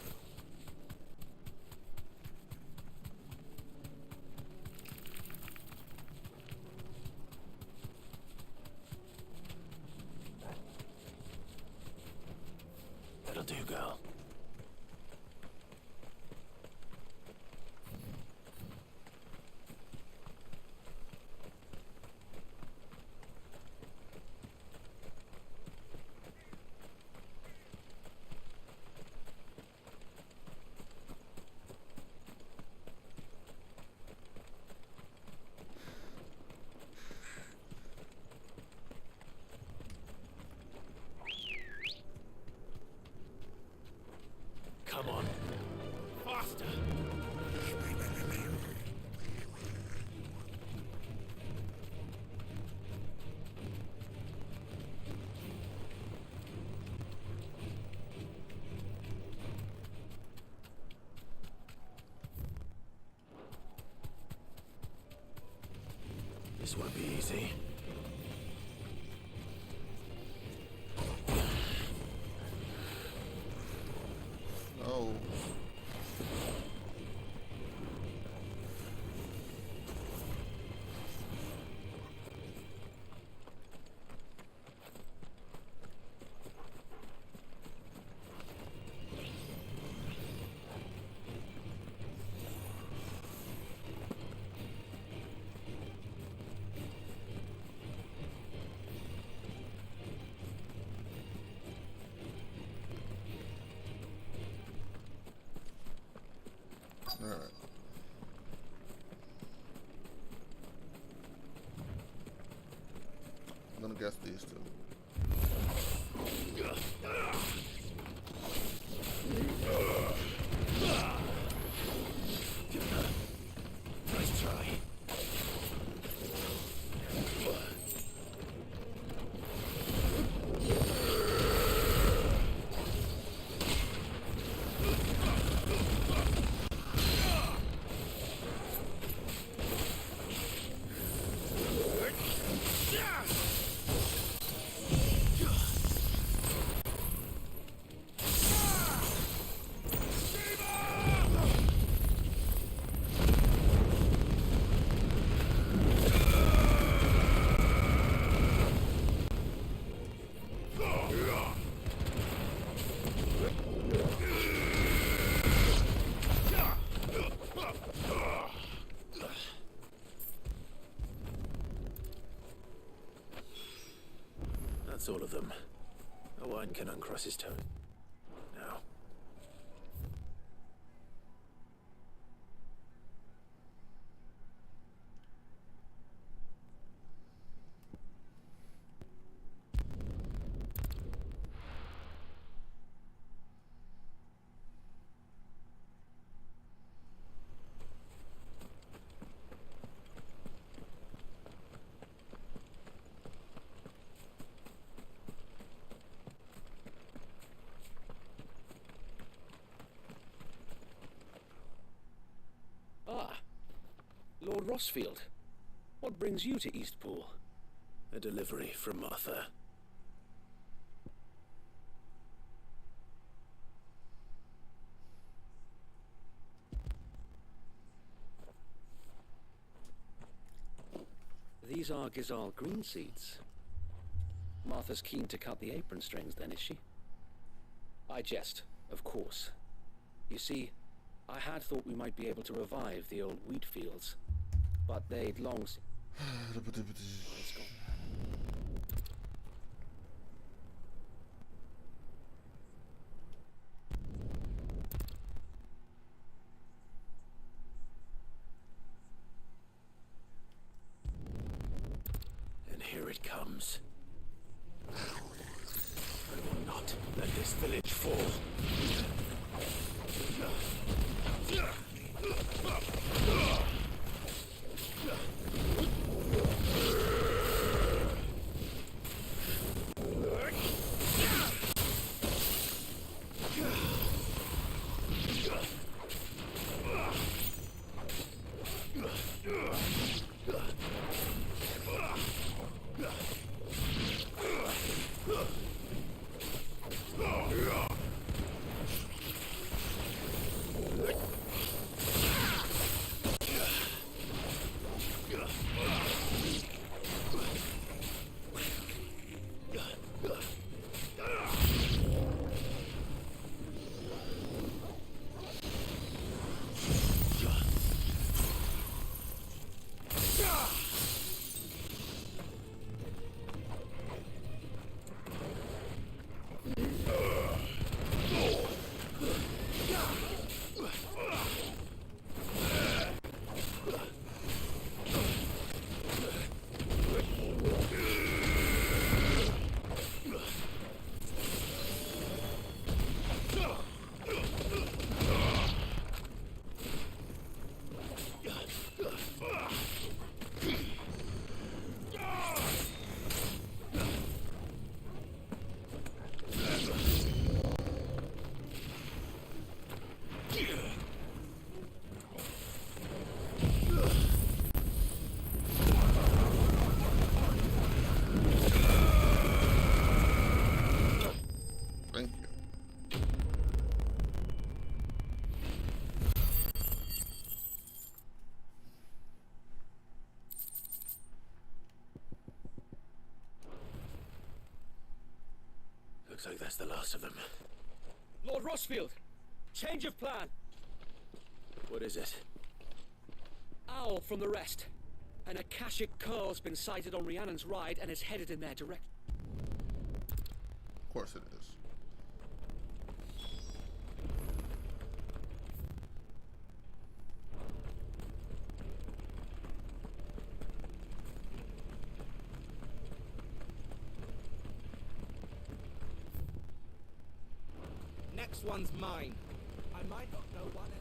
That'll do, girl. This won't be easy. Oh. All right. I'm gonna guess these two. Nice try. That's all of them. Owain can uncross his toe. Now. Lord Rossfield, what brings you to Eastpool? A delivery from Martha. These are Gizal green seeds. Martha's keen to cut the apron strings then, is she? I jest, of course. You see, I had thought we might be able to revive the old wheat fields, but they'd long Let's go. And here it comes. I will not let this village fall. Looks like that's the last of them. Lord Rosfield! Change of plan! What is it? Owl from the rest. An Akashic Curl's been sighted on Rhiannon's ride and is headed in their direction. Of course it is. Next one's mine. I might not know what it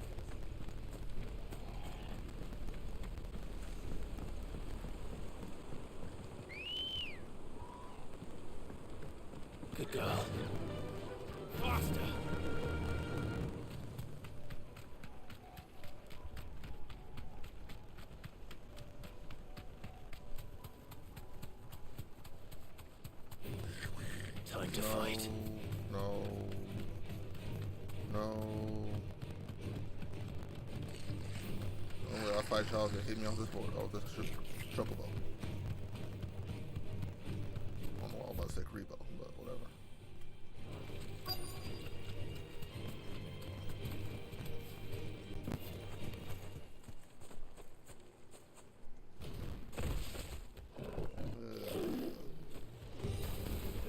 is. Good girl. Faster! Time to fight. No. No. Only way I fight y'all is to hit me off this board. Oh, this chocobo. I don't know why I was about to say creepo, but whatever.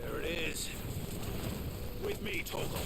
There it is. With me, Toggle.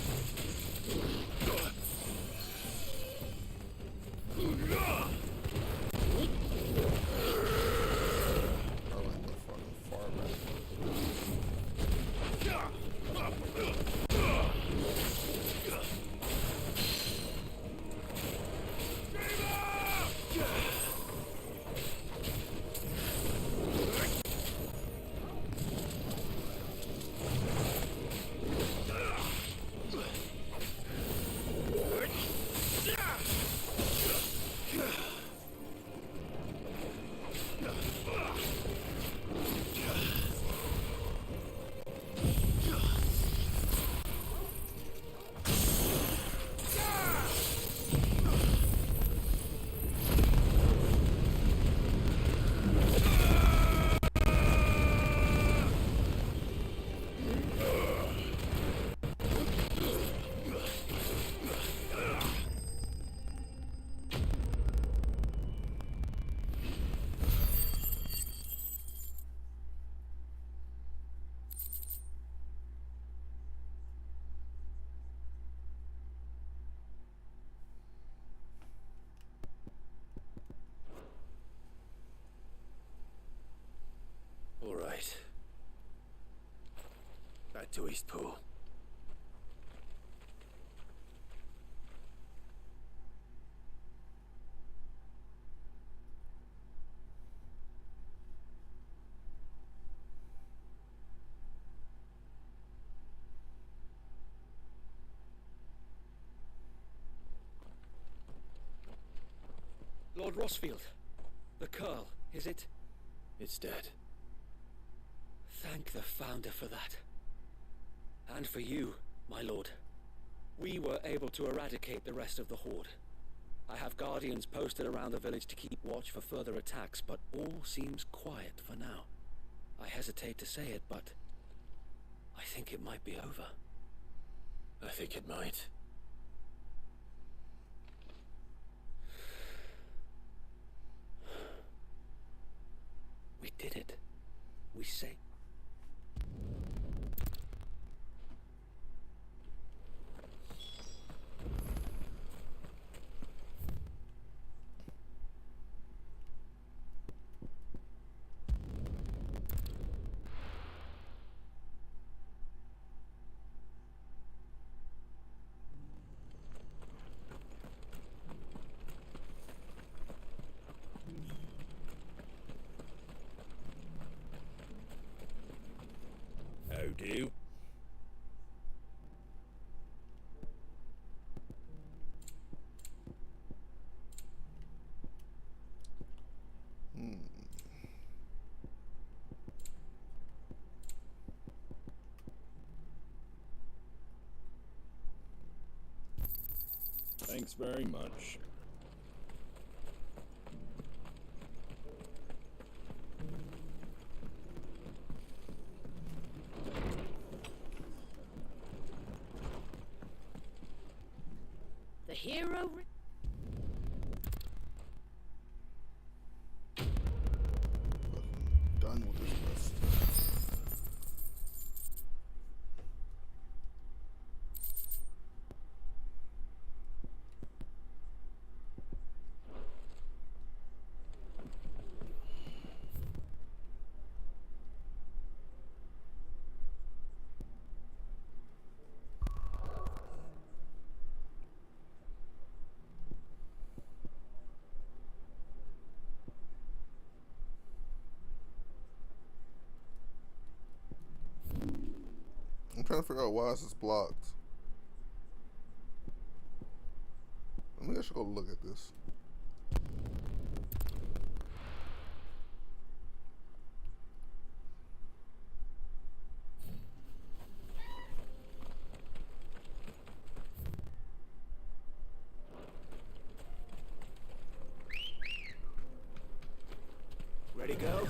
All right. Back to Eastpool. Lord Rosfield, the Curl, is it? It's dead. Thank the Founder for that. And for you, my lord. We were able to eradicate the rest of the Horde. I have guardians posted around the village to keep watch for further attacks, but all seems quiet for now. I hesitate to say it, but I think it might be over. I think it might. We did it. We saved. How do? Thanks very much. hero. Done with this quest. I'm trying to figure out why this is blocked. Maybe I should go look at this. Ready, go?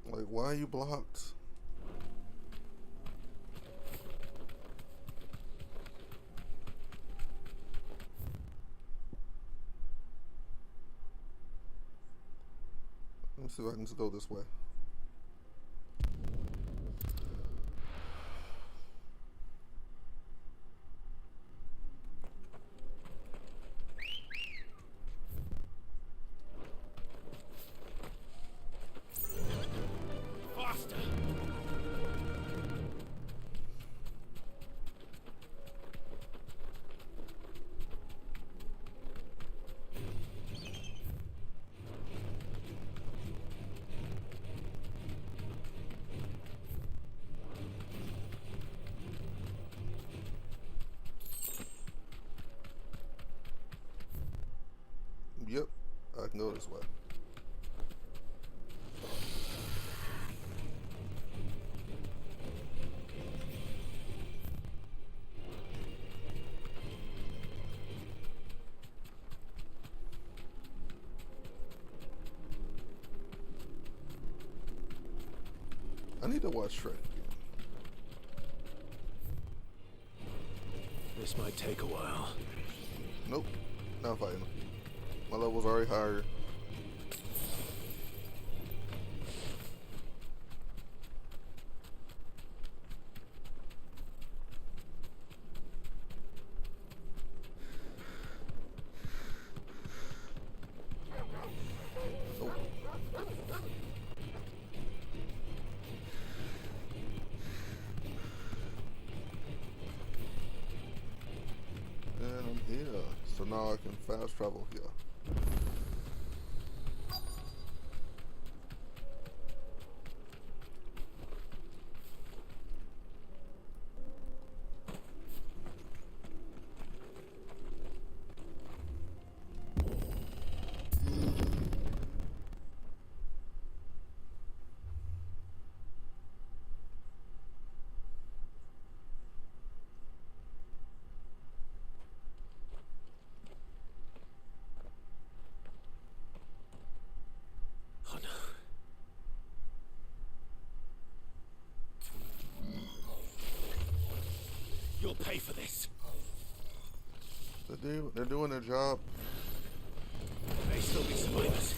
Like, why are you blocked? Let me see if I can just go this way. Yep, I can go this way. I need to watch Shrek again. This might take a while. Nope, not fighting. My level's already higher. Nope. And I'm here. So now I can fast travel here. Oh no. You'll pay for this. They're doing their job. May still be survivors.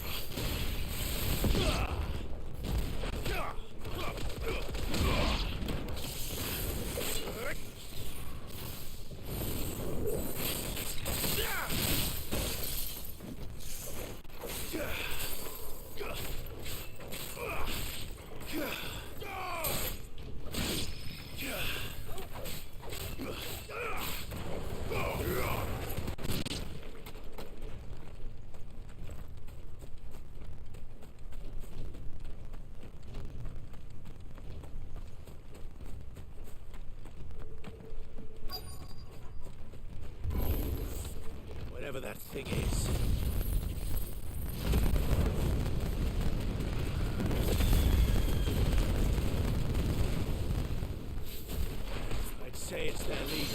that thing is. I'd say it's their leader.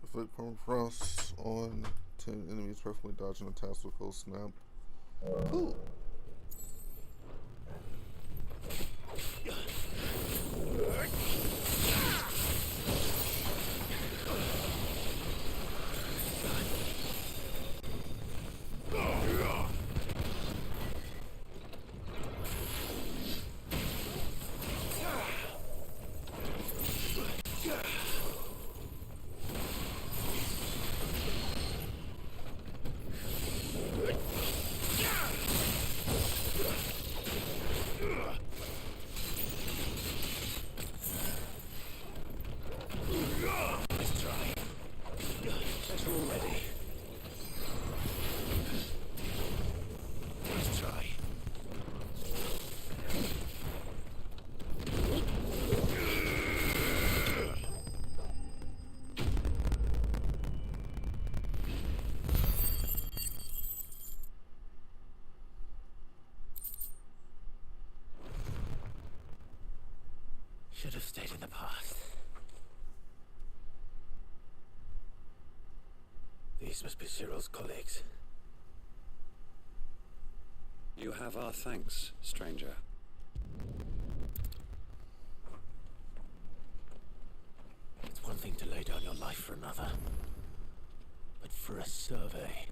Inflict permafrost on 10 enemies, perfectly dodging attacks with cold snap. Ooh. Should have stayed in the past. These must be Cyril's colleagues. You have our thanks, stranger. It's one thing to lay down your life for another, but for a survey.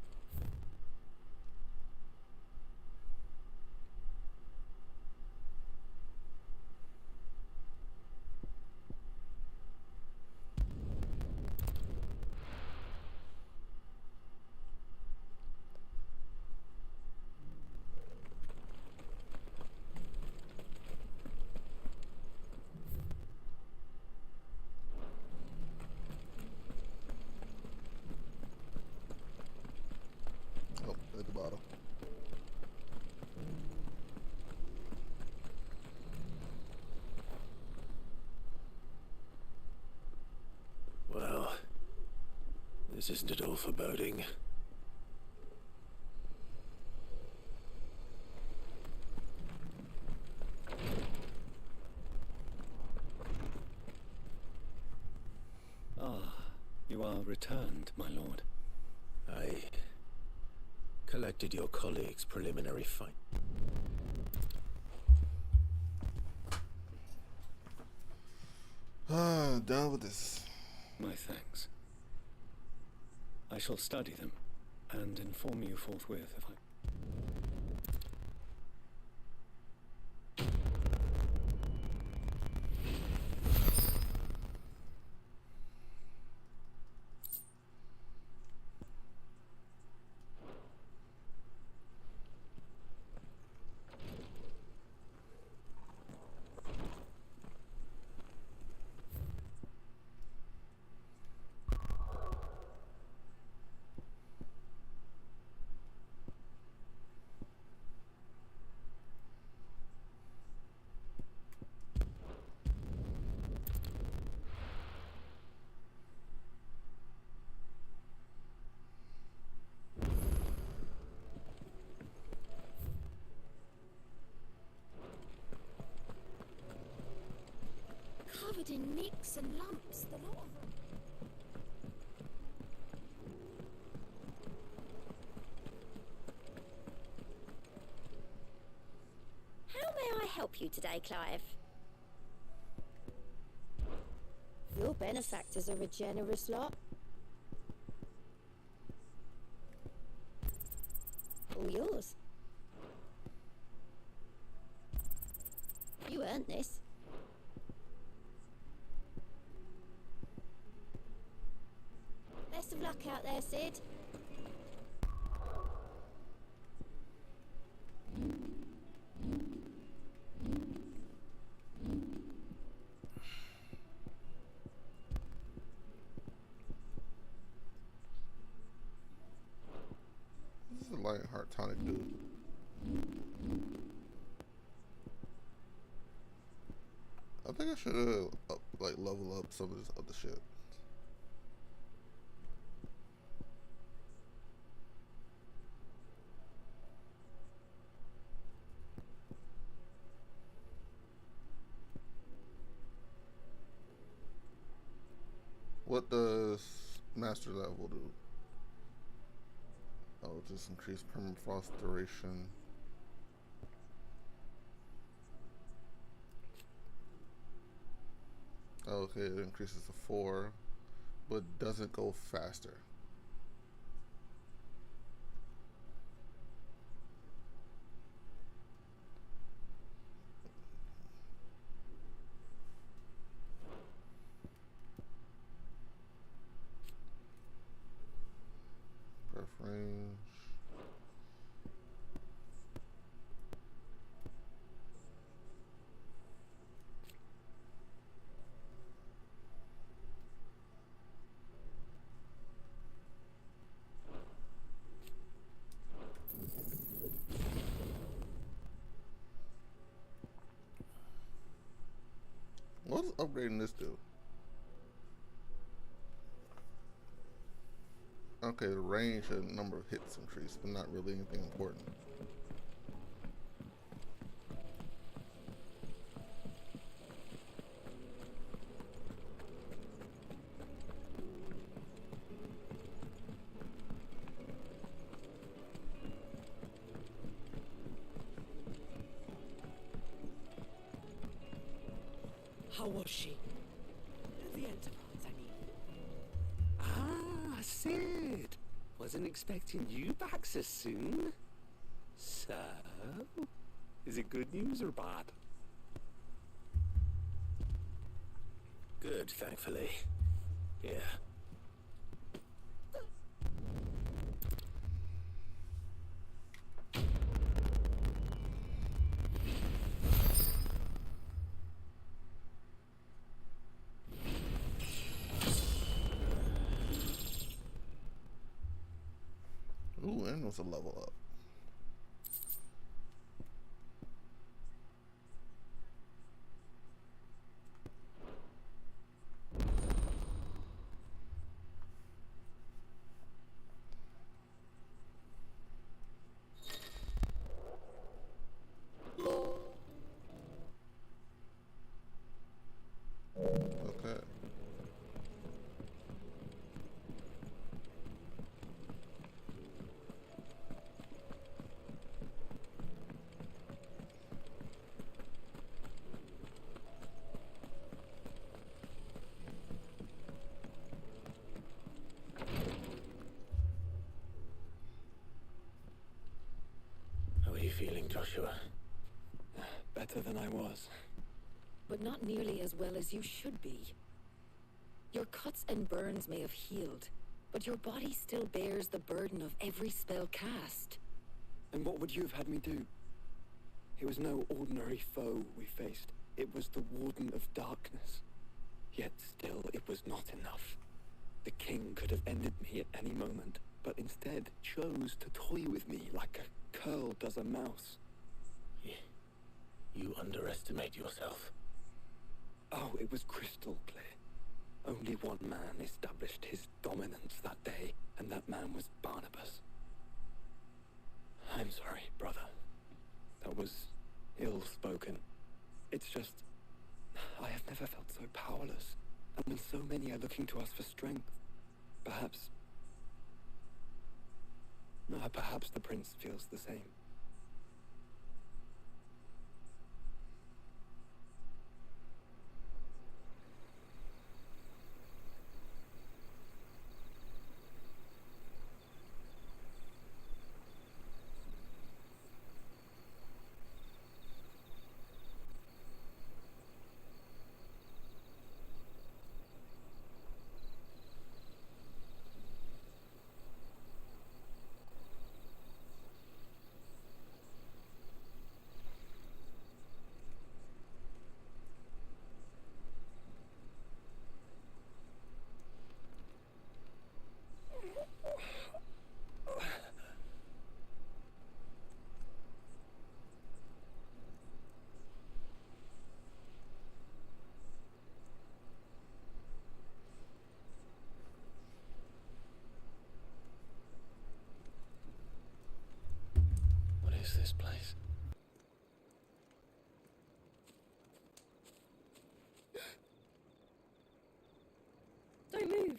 At the bottom. Well, this isn't at all foreboding. Ah, you are returned, my lord. I collected your colleagues' preliminary fight. Done with this. My thanks. I shall study them and inform you forthwith if I... Covered in nicks and lumps, the lot of them. How may I help you today, Clive? Your benefactors are a generous lot. All yours. You earned this. out there, Sid? This is a Lionheart tonic dude. I think I should have like level up some of this other shit. What does master level do? Oh, just increase permafrost duration. Okay, it increases to 4, but doesn't go faster. Breath range. What does upgrading this do? Okay, the range and number of hits increase, but not really anything important. How was she? The Enterprise, I mean. Ah, Sid! Wasn't expecting you back so soon. So, is it good news or bad? Good, thankfully. Yeah. Ooh, and was a level up. Okay. How are you feeling, Joshua? Better than I was. But not nearly as well as you should be. Your cuts and burns may have healed, but your body still bears the burden of every spell cast. And what would you have had me do? It was no ordinary foe we faced. It was the Warden of Darkness. Yet still, it was not enough. The king could have ended me at any moment, but instead chose to toy with me like a curl does a mouse. You underestimate yourself. Oh, it was crystal clear. Only one man established his dominance that day, and that man was Barnabas. I'm sorry, brother. That was ill-spoken. It's just, I have never felt so powerless, and when so many are looking to us for strength, perhaps the prince feels the same. this place. Don't move.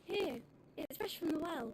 Here, it's fresh from the well.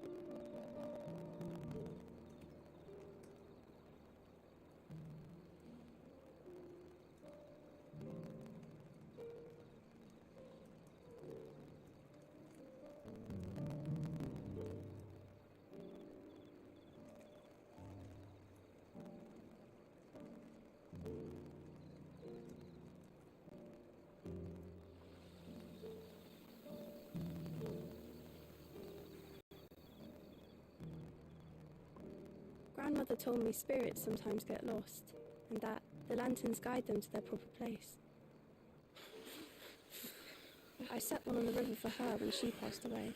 Grandmother told me spirits sometimes get lost, and that the lanterns guide them to their proper place. I set one on the river for her when she passed away.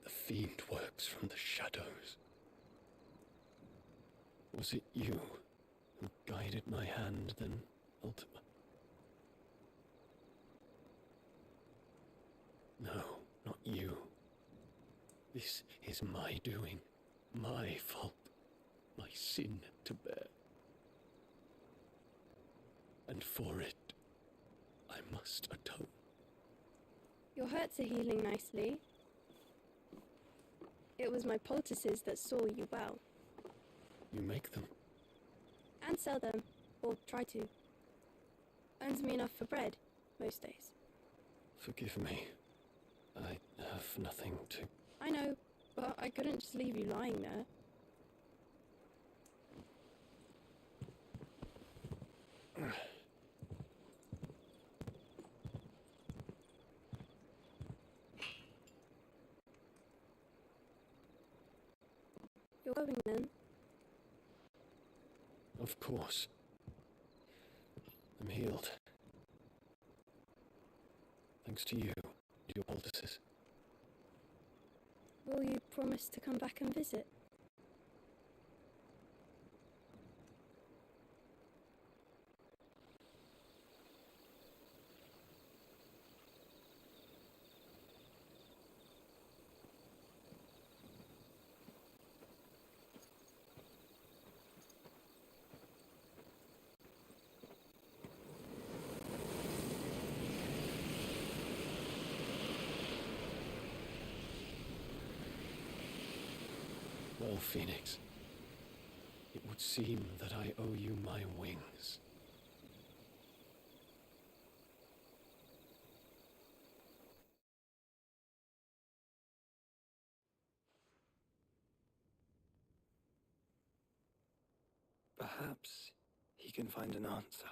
The fiend works from the shadows. Was it you who guided my hand, then ultimately? No, not you. This is my doing, my fault, my sin to bear. And for it, I must atone. Your hurts are healing nicely. It was my poultices that saw you well. You make them? And sell them, or try to. Earns me enough for bread, most days. Forgive me. I have nothing to... I know, but I couldn't just leave you lying there. You're going then? Of course. I'm healed. Thanks to you, and your poultices. Will you promise to come back and visit? Well, Phoenix, it would seem that I owe you my wings. Perhaps he can find an answer.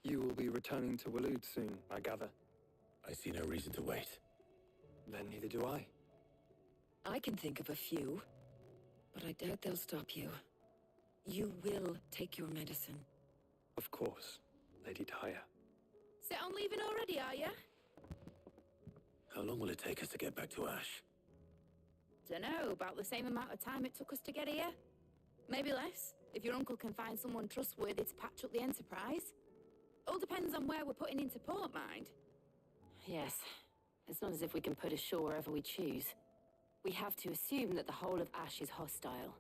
You will be returning to Waloed soon, I gather. I see no reason to wait. Then neither do I. I can think of a few, but I doubt they'll stop you. You will take your medicine. Of course, Lady Daya. Set on leaving already, are ya? How long will it take us to get back to Ash? Dunno, about the same amount of time it took us to get here. Maybe less, if your uncle can find someone trustworthy to patch up the Enterprise. All depends on where we're putting into port, mind. Yes, it's not as if we can put ashore wherever we choose. We have to assume that the whole of Ash is hostile,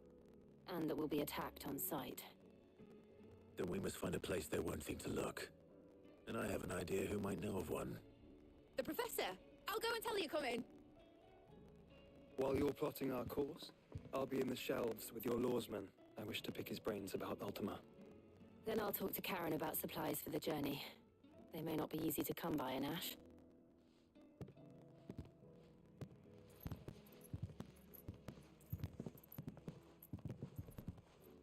and that we'll be attacked on sight. Then we must find a place they won't think to look. And I have an idea who might know of one. The Professor! I'll go and tell you come in. While you're plotting our course, I'll be in the shelves with your lawsmen. I wish to pick his brains about Ultima. Then I'll talk to Karen about supplies for the journey. They may not be easy to come by in Ash.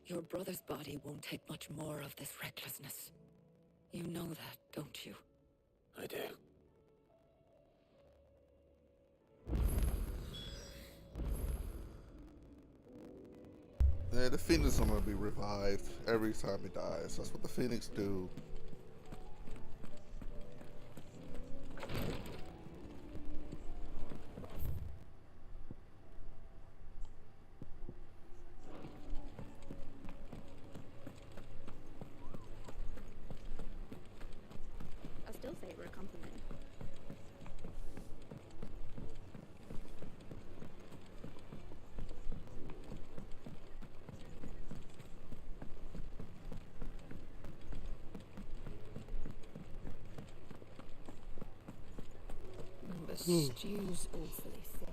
Your brother's body won't take much more of this recklessness. You know that, don't you? I do. Yeah, the Phoenix is gonna be revived every time he dies. That's what the Phoenix do. I still say it were a compliment. The stew's awfully thin.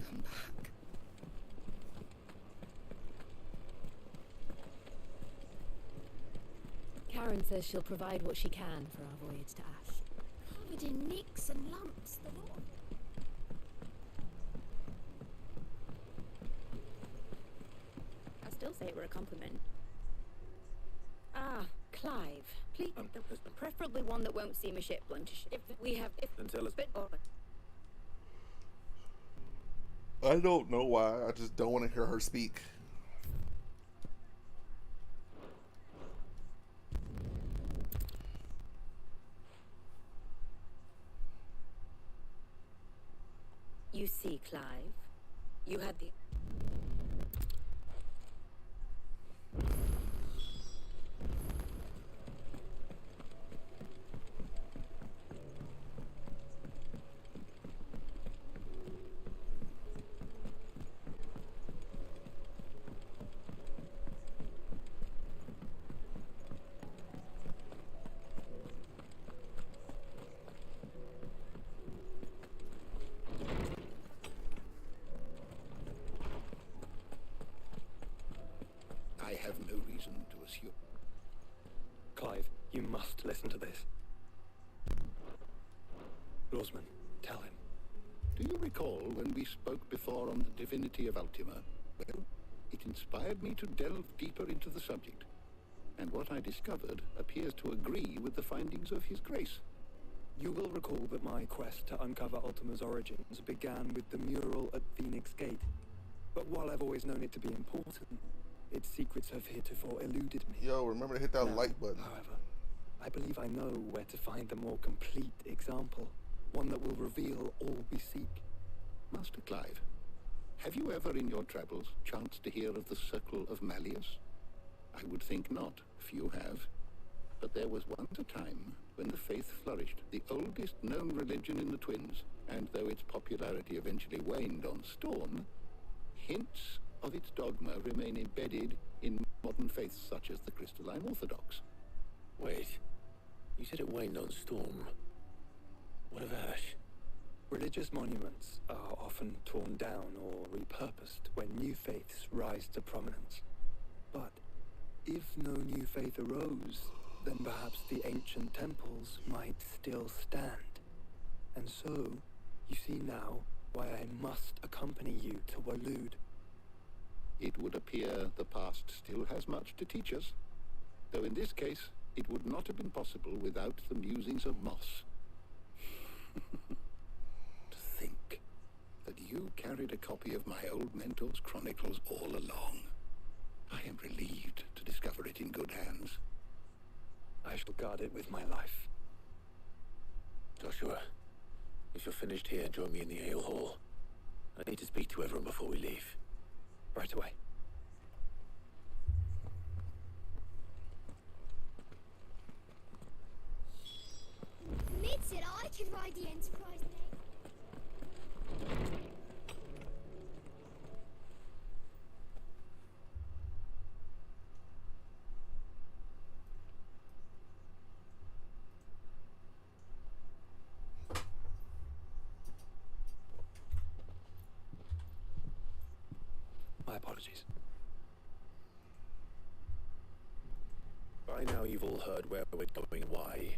Come back. Karen says she'll provide what she can for our voyage to Ash. Covered in nicks and lumps, the lot. I still say it were a compliment. Ah, Clive. Please, preferably one that won't seem a ship bluntish. If we have, Then tell us. I don't know why. I just don't want to hear her speak. You see, Clive, you had the... I have no reason to assume. Clive, you must listen to this. Rosman, tell him. Do you recall when we spoke before on the divinity of Ultima? Well, it inspired me to delve deeper into the subject. And what I discovered appears to agree with the findings of His Grace. You will recall that my quest to uncover Ultima's origins began with the mural at Phoenix Gate. But while I've always known it to be important, its secrets have heretofore eluded me. Yo, remember to hit that like button. However, I believe I know where to find the more complete example, one that will reveal all we seek. Master Clive, Have you ever in your travels chanced to hear of the Circle of Malleus? I would think not. Few have. But there was once a time when the faith flourished, the oldest known religion in the Twins, and though its popularity eventually waned on Storm, hints of its dogma remain embedded in modern faiths such as the Crystalline Orthodox. Wait, you said it waned on Storm. What of Ash? Religious monuments are often torn down or repurposed when new faiths rise to prominence. But if no new faith arose, then perhaps the ancient temples might still stand. And so, you see now why I must accompany you to Waloed. It would appear the past still has much to teach us, though in this case, it would not have been possible without the musings of Moss. To think that you carried a copy of my old mentor's chronicles all along. I am relieved to discover it in good hands. I shall guard it with my life. Joshua, if you're finished here, join me in the ale hall. I need to speak to everyone before we leave. Right away. Mid said I could ride the Enterprise now. My apologies. By now you've all heard where we're going and why,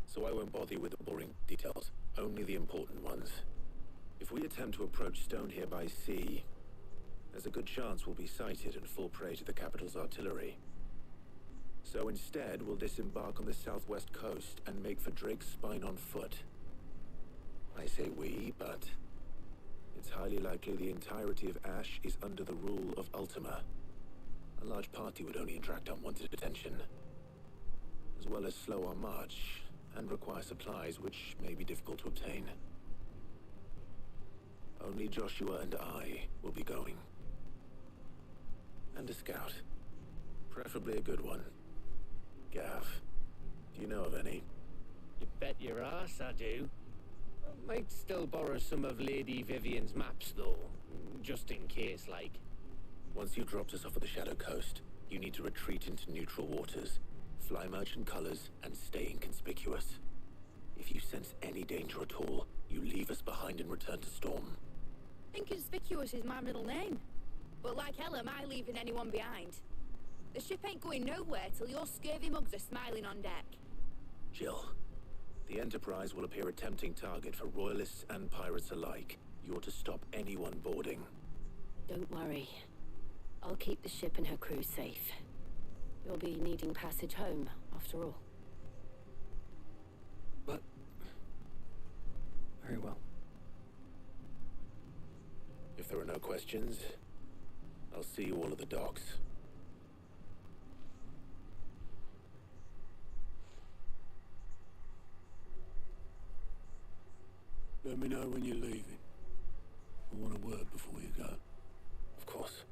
so I won't bother you with the boring details, only the important ones. If we attempt to approach Stone here by sea, there's a good chance we'll be sighted and fall prey to the capital's artillery. So instead, we'll disembark on the southwest coast and make for Drake's Spine on foot. I say we, but it's highly likely the entirety of Ash is under the rule of Ultima. A large party would only attract unwanted attention, as well as slow our march and require supplies which may be difficult to obtain. Only Joshua and I will be going. And a scout. Preferably a good one. Gav, do you know of any? You bet your ass I do. I might still borrow some of Lady Vivian's maps, though. Just in case, like. Once you dropped us off at the Shadow Coast, you need to retreat into neutral waters, fly merchant colors, and stay inconspicuous. If you sense any danger at all, you leave us behind and return to Storm. Inconspicuous is my middle name. But like hell am I leaving anyone behind. The ship ain't going nowhere till your scurvy mugs are smiling on deck. Jill, the Enterprise will appear a tempting target for royalists and pirates alike. You're to stop anyone boarding. Don't worry. I'll keep the ship and her crew safe. You'll be needing passage home, after all. But... very well. If there are no questions, I'll see you all at the docks. Let me know when you're leaving. I want a word before you go. Of course.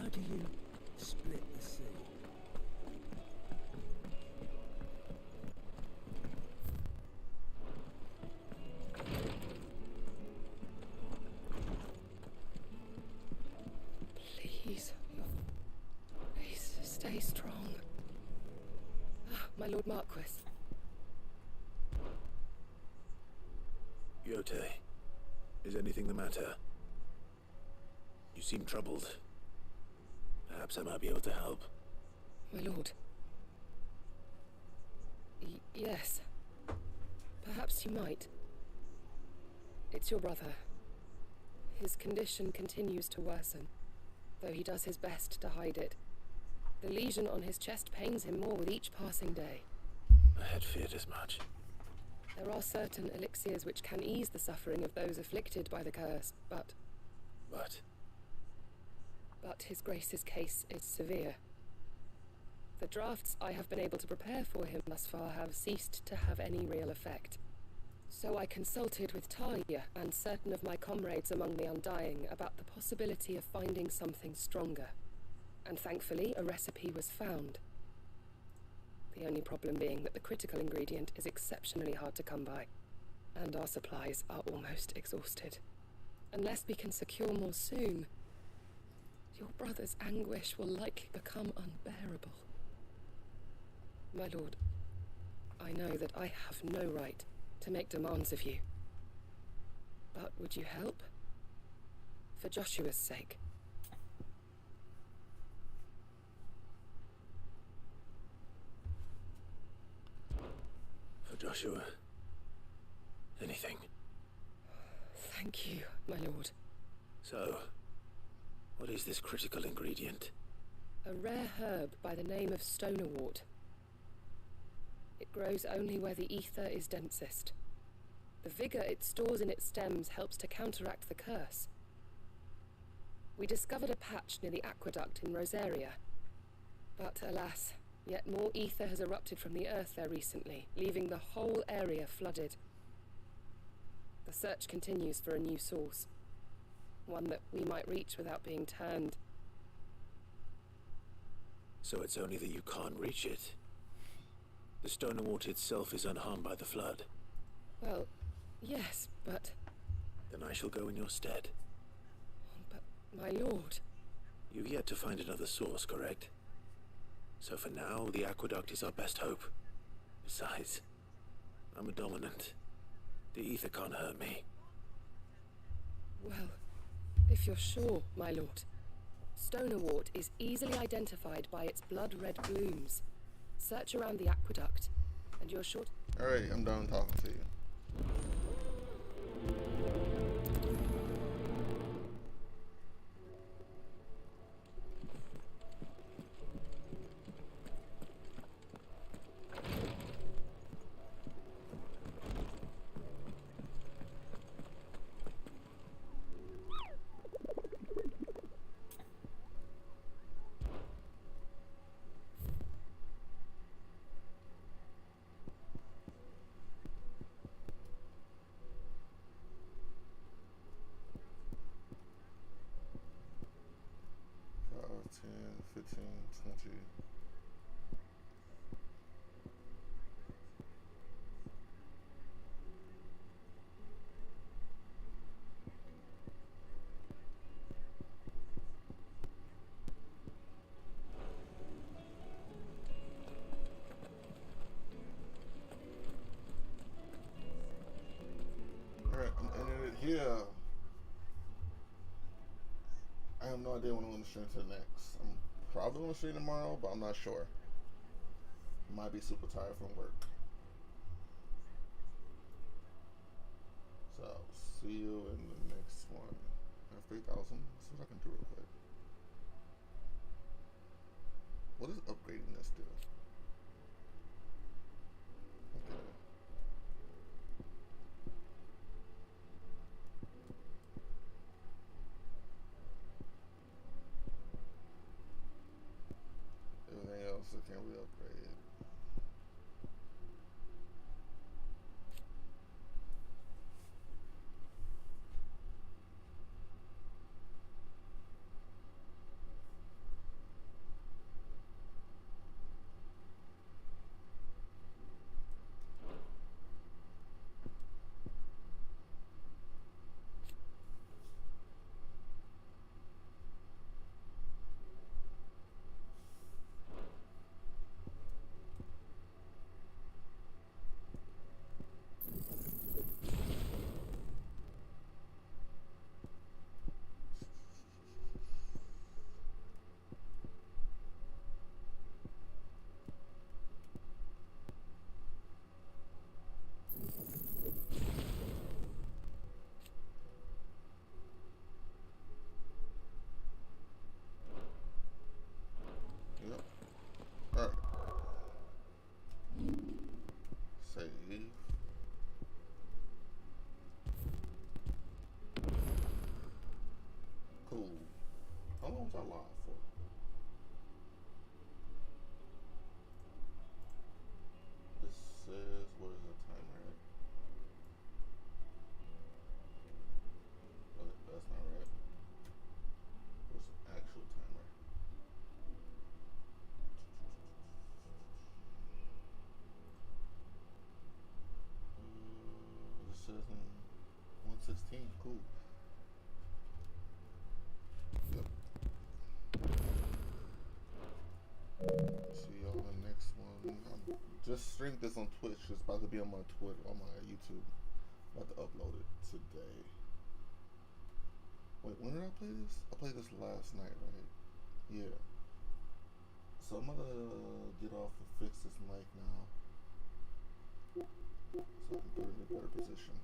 How do you split the sea? Please. Please, stay strong. My Lord Marquis. Yote, is anything the matter? You seem troubled. Perhaps I might be able to help. My lord. Yes. Perhaps you might. It's your brother. His condition continues to worsen, though he does his best to hide it. The lesion on his chest pains him more with each passing day. I had feared as much. There are certain elixirs which can ease the suffering of those afflicted by the curse, but... But His Grace's case is severe. The drafts I have been able to prepare for him thus far have ceased to have any real effect. So I consulted with Talia and certain of my comrades among the Undying about the possibility of finding something stronger. And thankfully, a recipe was found. The only problem being that the critical ingredient is exceptionally hard to come by, and our supplies are almost exhausted. Unless we can secure more soon, your brother's anguish will likely become unbearable. My lord, I know that I have no right to make demands of you. But would you help? For Joshua's sake. For Joshua. Anything. Thank you, my lord. So, what is this critical ingredient? A rare herb by the name of stonerwort. It grows only where the ether is densest. The vigor it stores in its stems helps to counteract the curse. We discovered a patch near the aqueduct in Rosaria. But alas, yet more ether has erupted from the earth there recently, leaving the whole area flooded. The search continues for a new source. One that we might reach without being turned. So it's only that you can't reach it. The stonerwort itself is unharmed by the flood. Well, yes, but... Then I shall go in your stead. But, my lord... You've yet to find another source, correct? So for now, the aqueduct is our best hope. Besides, I'm a dominant. The ether can't hurt me. Well, if you're sure, my lord. Stonerwort is easily identified by its blood-red blooms. Search around the aqueduct, and you're sure... Alright, I'm done talking to you. Yeah. I have no idea when I'm going to stream to next. I'm probably going to stream tomorrow, but I'm not sure. Might be super tired from work. So, see you in the next one. I have 3,000. Let's see what I can do real quick. What does upgrading this do? Okay. Everything else I can't really upgrade. says 116. Cool. Yep. See y'all in the next one. I'm just streamed this on Twitch. It's about to be on my Twitter, on my YouTube. About to upload it today. Wait, when did I play this? I played this last night, right? Yeah. So I'm gonna get off and fix this mic now, so I can put it in a better position.